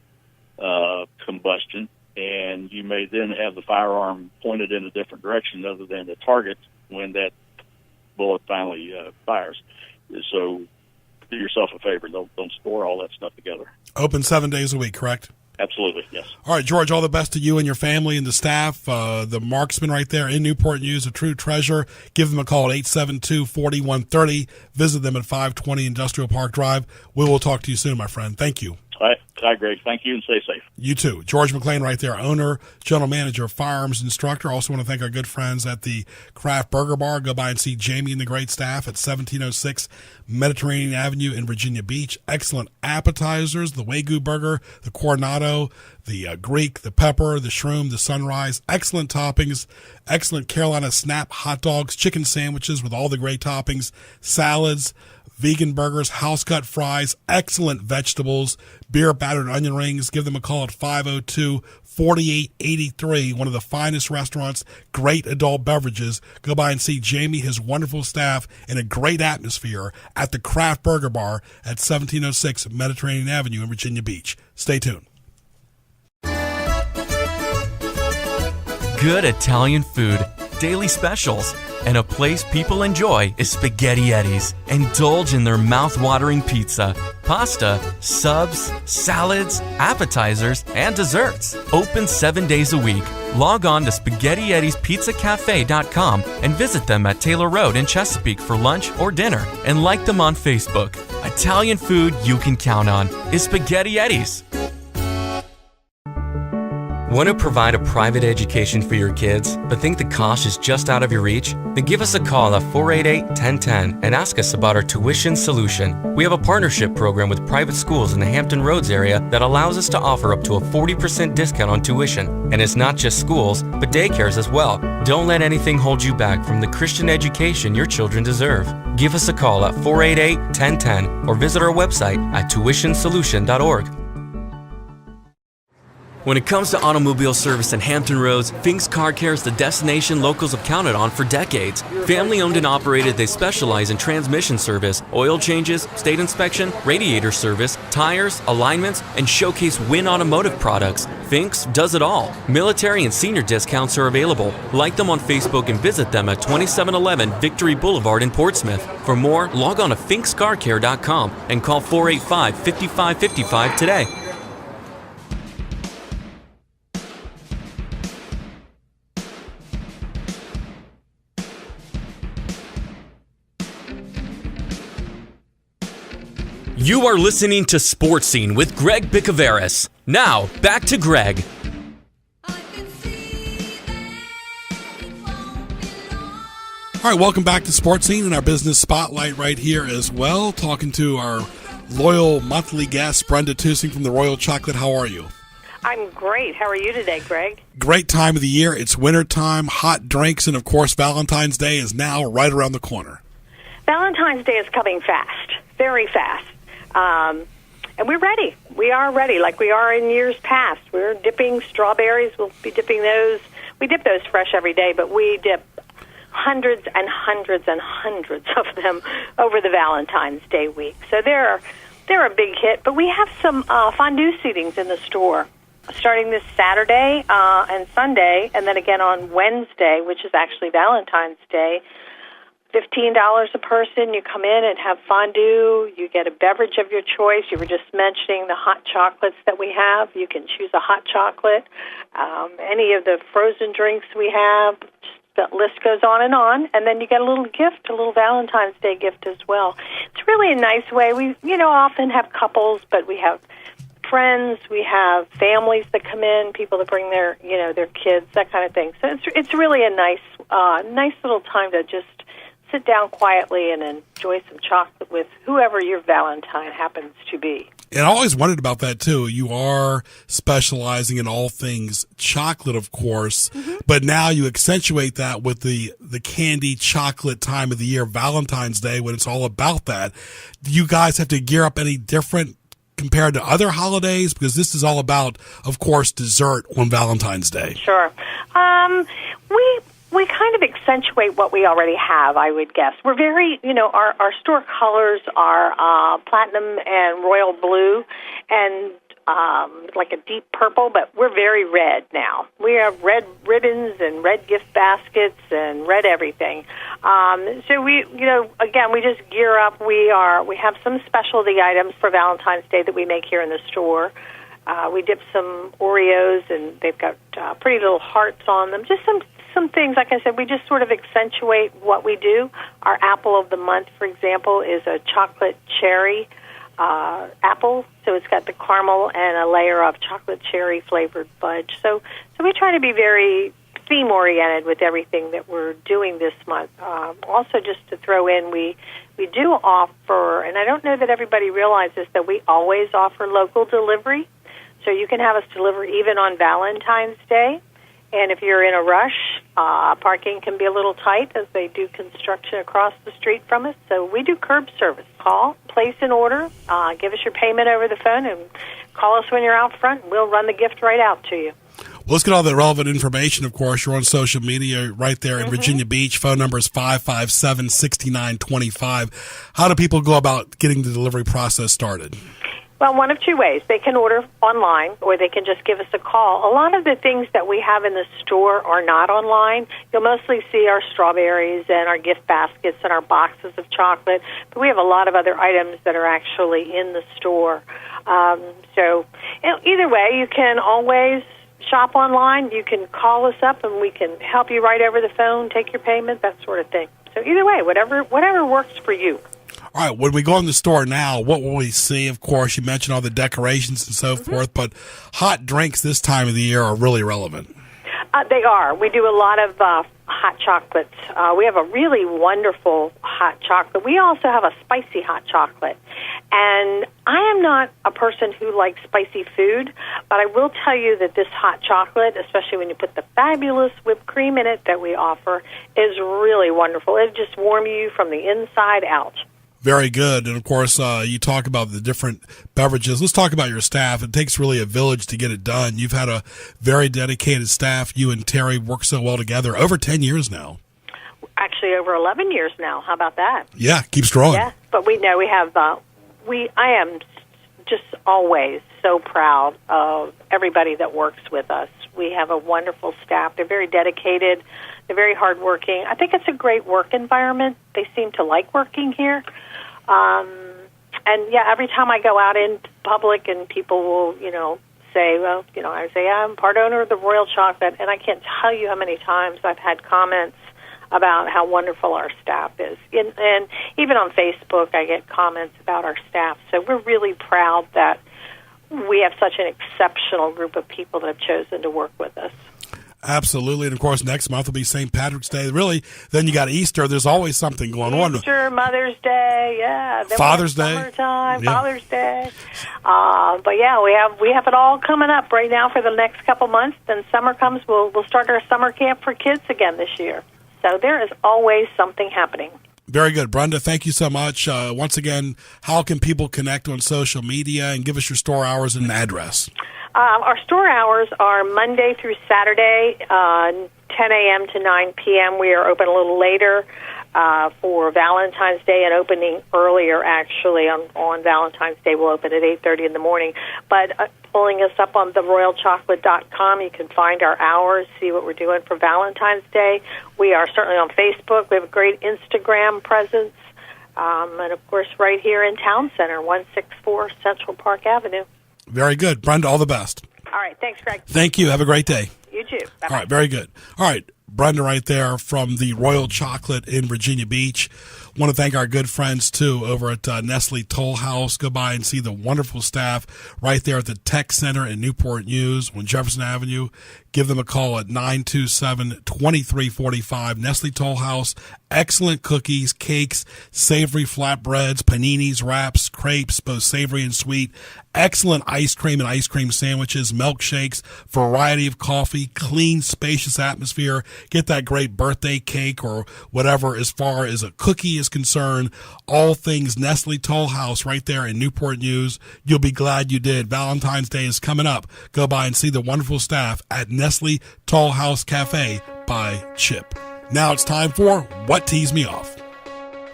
S5: combustion, and you may then have the firearm pointed in a different direction other than the target when that bullet finally fires. So do yourself a favor. Don't store all that stuff together.
S2: Open 7 days a week, correct?
S5: Absolutely, yes.
S2: All right, George, all the best to you and your family and the staff. The Marksman right there in Newport News, a true treasure. Give them a call at 872-4130. Visit them at 520 Industrial Park Drive. We will talk to you soon, my friend. Thank you.
S5: All right, Greg. Thank you, and stay safe.
S2: You too. George McClain right there, owner, general manager, firearms instructor. Also want to thank our good friends at the Craft Burger Bar. Go by and see Jamie and the great staff at 1706 Mediterranean Avenue in Virginia Beach. Excellent appetizers, the Wagyu burger, the Coronado, the Greek, the pepper, the shroom, the sunrise. Excellent toppings. Excellent Carolina Snap hot dogs, chicken sandwiches with all the great toppings, salads, vegan burgers, house-cut fries, excellent vegetables, beer battered onion rings. Give them a call at 502-4883, one of the finest restaurants, great adult beverages. Go by and see Jamie, his wonderful staff, in a great atmosphere at the Craft Burger Bar at 1706 Mediterranean Avenue in Virginia Beach. Stay tuned.
S1: Good Italian food, daily specials, and a place people enjoy is Spaghetti Eddie's. Indulge in their mouth-watering pizza, pasta, subs, salads, appetizers, and desserts. Open 7 days a week. Log on to SpaghettiEddiesPizzaCafe.com and visit them at Taylor Road in Chesapeake for lunch or dinner, and like them on Facebook. Italian food you can count on is Spaghetti Eddie's. Want to provide a private education for your kids, but think the cost is just out of your reach? Then give us a call at 488-1010 and ask us about our tuition solution. We have a partnership program with private schools in the Hampton Roads area that allows us to offer up to a 40% discount on tuition. And it's not just schools, but daycares as well. Don't let anything hold you back from the Christian education your children deserve. Give us a call at 488-1010 or visit our website at tuitionsolution.org. When it comes to automobile service in Hampton Roads, Fink's Car Care is the destination locals have counted on for decades. Family owned and operated, they specialize in transmission service, oil changes, state inspection, radiator service, tires, alignments, and showcase Win Automotive products. Fink's does it all. Military and senior discounts are available. Like them on Facebook and visit them at 2711 Victory Boulevard in Portsmouth. For more, log on to finkscarcare.com and call 485-5555 today. You are listening to Sports Scene with Greg Bicouvaris. Now, back to Greg.
S2: All right, welcome back to Sports Scene and our business spotlight right here as well. Talking to our loyal monthly guest, Brenda Tusing from the Royal Chocolate. How are you?
S6: I'm great. How are you today, Greg?
S2: Great time of the year. It's winter time, hot drinks, and of course Valentine's Day is now right around the corner.
S6: Valentine's Day is coming fast, very fast. And we're ready. We are ready, like we are in years past. We're dipping strawberries. We'll be dipping those. We dip those fresh every day, but we dip hundreds and hundreds and hundreds of them over the Valentine's Day week. So they're a big hit. But we have some fondue seatings in the store starting this Saturday and Sunday, and then again on Wednesday, which is actually Valentine's Day. $15 a person. You come in and have fondue. You get a beverage of your choice. You were just mentioning the hot chocolates that we have. You can choose a hot chocolate. Any of the frozen drinks we have. The list goes on. And then you get a little gift, a little Valentine's Day gift as well. It's really a nice way. We, often have couples, but we have friends. We have families that come in, people that bring their kids, that kind of thing. So it's really a nice little time to just sit down quietly and enjoy some chocolate with whoever your Valentine happens to be.
S2: And I always wondered about that, too. You are specializing in all things chocolate, of course, but now you accentuate that with the candy chocolate time of the year, Valentine's Day, when it's all about that. Do you guys have to gear up any different compared to other holidays? Because this is all about, of course, dessert on Valentine's Day.
S6: Sure. We kind of accentuate what we already have, I would guess. We're very, our store colors are platinum and royal blue and like a deep purple, but we're very red now. We have red ribbons and red gift baskets and red everything. So we, again, we just gear up. We have some specialty items for Valentine's Day that we make here in the store. We dip some Oreos, and they've got pretty little hearts on them. Just some things, like I said, we just sort of accentuate what we do. Our apple of the month, for example, is a chocolate cherry apple. So it's got the caramel and a layer of chocolate cherry flavored fudge. So we try to be very theme-oriented with everything that we're doing this month. Also, just to throw in, we do offer, and I don't know that everybody realizes that we always offer local delivery. So you can have us deliver even on Valentine's Day. And if you're in a rush, parking can be a little tight as they do construction across the street from us. So we do curb service. Call, place an order, give us your payment over the phone, and call us when you're out front, and we'll run the gift right out to you.
S2: Well, let's get all the relevant information. Of course, you're on social media right there in Virginia Beach. Phone number is 557-6925. How do people go about getting the delivery process started?
S6: Well, one of two ways. They can order online, or they can just give us a call. A lot of the things that we have in the store are not online. You'll mostly see our strawberries and our gift baskets and our boxes of chocolate, but we have a lot of other items that are actually in the store. So either way, you can always shop online. You can call us up, and we can help you right over the phone, take your payment, that sort of thing. So either way, whatever works for you.
S2: All right, when we go in the store now, what will we see? Of course, you mentioned all the decorations and so forth, but hot drinks this time of the year are really relevant.
S6: They are. We do a lot of hot chocolates. We have a really wonderful hot chocolate. We also have a spicy hot chocolate. And I am not a person who likes spicy food, but I will tell you that this hot chocolate, especially when you put the fabulous whipped cream in it that we offer, is really wonderful. It just warms you from the inside out.
S2: Very good. And, of course, you talk about the different beverages. Let's talk about your staff. It takes really a village to get it done. You've had a very dedicated staff. You and Terry work so well together over 10 years now.
S6: Actually, over 11 years now. How about that?
S2: Yeah, keeps growing.
S6: Yeah, but we know we have, I am just always so proud of everybody that works with us. We have a wonderful staff. They're very dedicated. They're very hardworking. I think it's a great work environment. They seem to like working here. And yeah, every time I go out in public and people will, say, well, I say, I'm part owner of the Royal Chocolate, and I can't tell you how many times I've had comments about how wonderful our staff is. And even on Facebook, I get comments about our staff. So we're really proud that we have such an exceptional group of people that have chosen to work with us.
S2: Absolutely. And, of course, next month will be St. Patrick's Day. Really, then you got Easter. There's always something going on.
S6: Easter, Mother's Day, yeah. Then
S2: Father's Day.
S6: Summertime, yeah. Father's Day. But, yeah, we have it all coming up right now for the next couple months. Then summer comes, we'll start our summer camp for kids again this year. So there is always something happening.
S2: Very good. Brenda, thank you so much. Once again, how can people connect on social media, and give us your store hours and address?
S6: Our store hours are Monday through Saturday, 10 a.m. to 9 p.m. We are open a little later for Valentine's Day, and opening earlier, actually. On Valentine's Day, we'll open at 8:30 in the morning. But pulling us up on theroyalchocolate.com, you can find our hours, see what we're doing for Valentine's Day. We are certainly on Facebook. We have a great Instagram presence. And, of course, right here in Town Center, 164 Central Park Avenue.
S2: Very good. Brenda, all the best.
S6: All right. Thanks, Greg.
S2: Thank you. Have a great day.
S6: You too. Bye-bye.
S2: All right. Very good. All right. Brenda right there from the Royal Chocolate in Virginia Beach. Want to thank our good friends, too, over at Nestle Toll House. Go by and see the wonderful staff right there at the Tech Center in Newport News on Jefferson Avenue. Give them a call at 927-2345. Nestle Toll House. Excellent cookies, cakes, savory flatbreads, paninis, wraps, crepes, both savory and sweet. Excellent ice cream and ice cream sandwiches, milkshakes, variety of coffee, clean, spacious atmosphere. Get that great birthday cake or whatever as far as a cookie is concerned. All things Nestle Toll House right there in Newport News. You'll be glad you did. Valentine's Day is coming up. Go by and see the wonderful staff at Nestle Toll House Cafe by Chip. Now it's time for What Tees Me Off.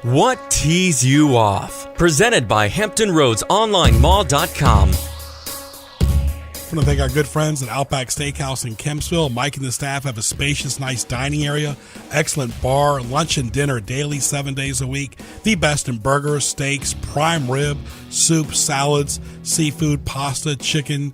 S1: What tees you off? Presented by HamptonRoadsOnlineMall.com.
S2: I want to thank our good friends at Outback Steakhouse in Kempsville. Mike and the staff have a spacious, nice dining area, excellent bar, lunch and dinner daily, 7 days a week. The best in burgers, steaks, prime rib, soup, salads, seafood, pasta, chicken,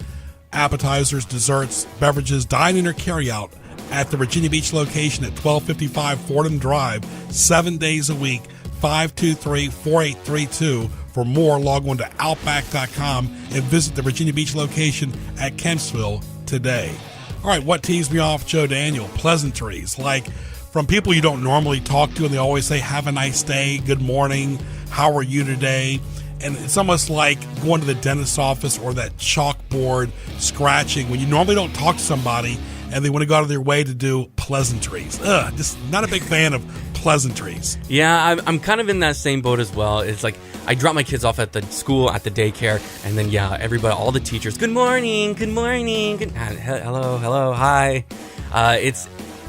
S2: appetizers, desserts, beverages, dine-in or carry-out at the Virginia Beach location at 1255 Fordham Drive, 7 days a week, 523-4832. For more, log on to Outback.com and visit the Virginia Beach location at Kempsville today. All right, what teased me off, Joe Daniel? Pleasantries, like from people you don't normally talk to, and they always say, have a nice day, good morning, how are you today? And it's almost like going to the dentist's office or that chalkboard scratching when you normally don't talk to somebody and they want to go out of their way to do pleasantries. Just not a big fan of pleasantries.
S1: Yeah, I'm kind of in that same boat as well. It's like I drop my kids off at the school, at the daycare, and then, yeah, everybody, all the teachers, good morning, hello, hi.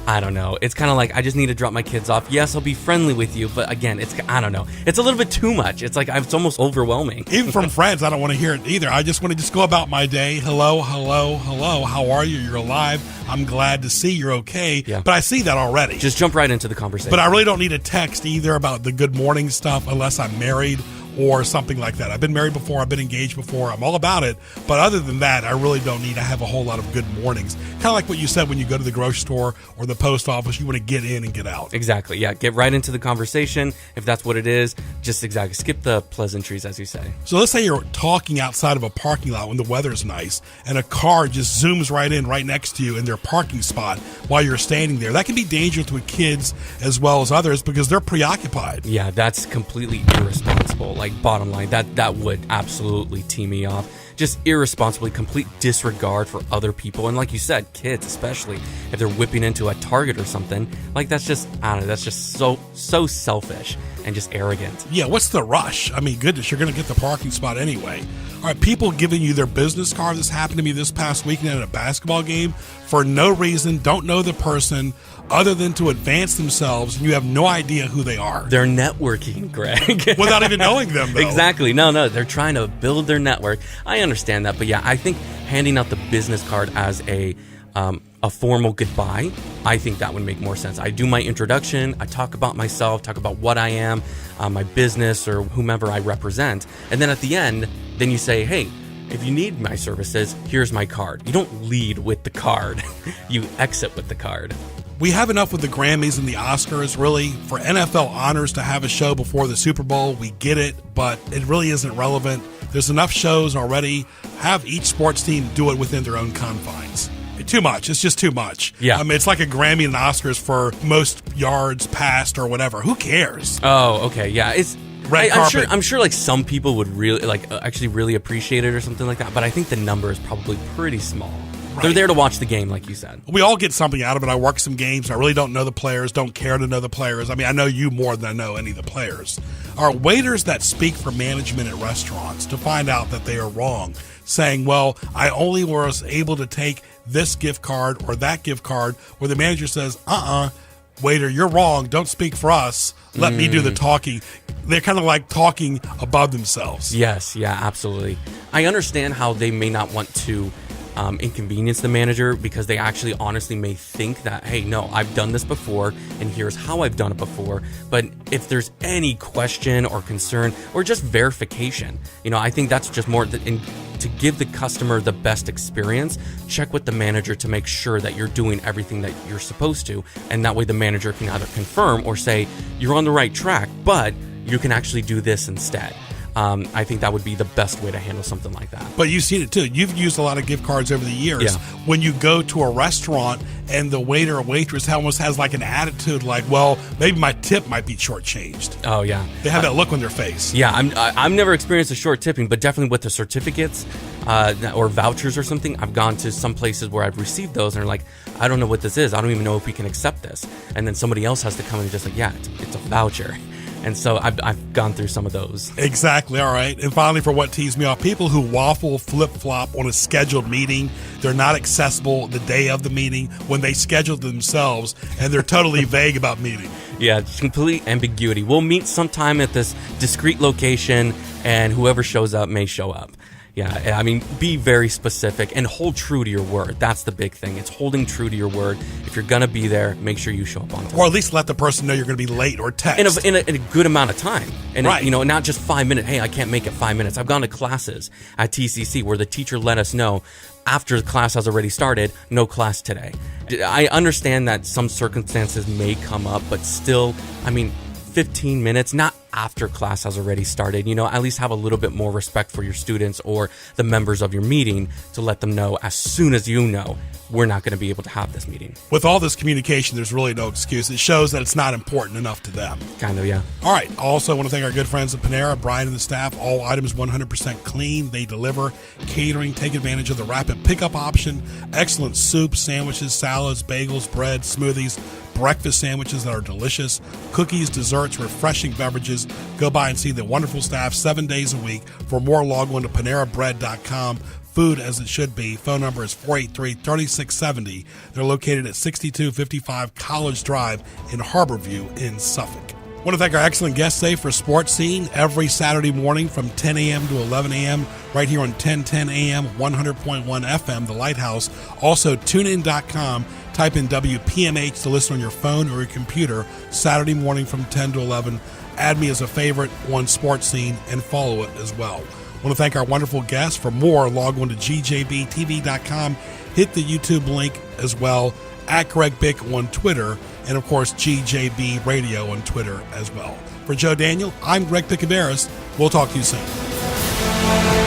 S1: I don't know. It's kind of like I just need to drop my kids off. Yes, I'll be friendly with you, but again, I don't know. It's a little bit too much. It's like it's almost overwhelming.
S2: Even from friends, I don't want to hear it either. I just want to go about my day. Hello. How are you? You're alive. I'm glad to see you're okay.
S1: Yeah.
S2: But I see that already.
S1: Just jump right into the conversation.
S2: But I really don't need a text either about the good morning stuff unless I'm married or something like that. I've been married before. I've been engaged before. I'm all about it. But other than that, I really don't need to have a whole lot of good mornings. Kind of like what you said when you go to the grocery store or the post office, you want to get in and get out.
S1: Exactly. Yeah. Get right into the conversation. If that's what it is, Just exactly. Skip the pleasantries, as you say.
S2: So let's say you're talking outside of a parking lot when the weather's nice, and a car just zooms right in right next to you in their parking spot while you're standing there. That can be dangerous with kids as well as others because they're preoccupied.
S1: Yeah, that's completely irresponsible. Like, bottom line, that would absolutely tee me off. Just irresponsibly, complete disregard for other people. And like you said, kids, especially if they're whipping into a Target or something, like that's just, I don't know, that's just so selfish and just arrogant.
S2: Yeah, what's the rush? I mean, goodness, you're going to get the parking spot anyway. All right, people giving you their business card. This happened to me this past weekend at a basketball game for no reason, don't know the person other than to advance themselves, and you have no idea who they are.
S1: They're networking, Greg.
S2: Without even knowing them, though.
S1: Exactly. No, they're trying to build their network. I understand that, but yeah, I think handing out the business card as a formal goodbye, I think that would make more sense. I do my introduction, I talk about myself, talk about what I am, my business, or whomever I represent, and then at the end, then you say, hey, if you need my services, here's my card. You don't lead with the card. You exit with the card.
S2: We have enough with the Grammys and the Oscars, really. For NFL honors to have a show before the Super Bowl, we get it, but it really isn't relevant. There's enough shows already. Have each sports team do it within their own confines. Too much. It's just too much.
S1: Yeah.
S2: I mean, it's like a Grammy and Oscars for most yards passed or whatever. Who cares?
S1: Oh, okay. Yeah. It's
S2: red carpet.
S1: I'm sure like some people would really actually really appreciate it or something like that, but I think the number is probably pretty small. Right. They're there to watch the game, like you said.
S2: We all get something out of it. I work some games. I really don't know the players, don't care to know the players. I mean, I know you more than I know any of the players. Are waiters that speak for management at restaurants to find out that they are wrong, saying, well, I only was able to take this gift card or that gift card, where the manager says, waiter, you're wrong. Don't speak for us. Let me do the talking. They're kind of like talking above themselves.
S1: Yes, yeah, absolutely. I understand how they may not want to inconvenience the manager because they actually honestly may think that, hey, no, I've done this before and here's how I've done it before. But if there's any question or concern or just verification, I think that's just more to give the customer the best experience. Check with the manager to make sure that you're doing everything that you're supposed to, and that way the manager can either confirm or say you're on the right track, but you can actually do this instead. I think that would be the best way to handle something like that.
S2: But you've seen it too. You've used a lot of gift cards over the years.
S1: Yeah.
S2: When you go to a restaurant and the waiter or waitress almost has like an attitude like, well, maybe my tip might be shortchanged.
S1: Oh, yeah.
S2: They have that look on their face.
S1: Yeah, I've never experienced a short tipping, but definitely with the certificates or vouchers or something, I've gone to some places where I've received those and they're like, I don't know what this is. I don't even know if we can accept this. And then somebody else has to come and just like, yeah, it's a voucher. And so I've gone through some of those.
S2: Exactly. All right. And finally, for what teased me off, people who waffle, flip-flop on a scheduled meeting, they're not accessible the day of the meeting when they scheduled themselves, and they're totally vague about meeting.
S1: Yeah, complete ambiguity. We'll meet sometime at this discrete location, and whoever shows up may show up. Yeah, I mean, be very specific and hold true to your word. That's the big thing. It's holding true to your word. If you're going to be there, make sure you show up on time.
S2: Or at least let the person know you're going to be late or text.
S1: In a good amount of time. And,
S2: right.
S1: Not just 5 minutes. Hey, I can't make it 5 minutes. I've gone to classes at TCC where the teacher let us know after the class has already started, no class today. I understand that some circumstances may come up, but still, 15 minutes, not after class has already started, at least have a little bit more respect for your students or the members of your meeting to let them know as soon as you know we're not going to be able to have this meeting.
S2: With all this communication, there's really no excuse. It shows that it's not important enough to them.
S1: Kind of, yeah.
S2: All right. Also, I want to thank our good friends at Panera, Brian and the staff. All items 100% clean. They deliver catering. Take advantage of the rapid pickup option. Excellent soups, sandwiches, salads, bagels, bread, smoothies, breakfast sandwiches that are delicious, cookies, desserts, refreshing beverages. Go by and see the wonderful staff 7 days a week. For more, log on to PaneraBread.com. Food as it should be. Phone number is 483-3670. They're located at 6255 College Drive in Harborview in Suffolk. I want to thank our excellent guests today for Sports Scene every Saturday morning from 10 a.m. to 11 a.m. right here on 1010 a.m. 100.1 FM, The Lighthouse. Also, tunein.com. Type in WPMH to listen on your phone or your computer Saturday morning from 10 to 11. Add me as a favorite on Sports Scene and follow it as well. I want to thank our wonderful guests. For more, log on to gjbtv.com. Hit the YouTube link as well, at Greg Bick on Twitter, and of course GJB Radio on Twitter as well. For Joe Daniel, I'm Greg Bicouvaris. We'll talk to you soon.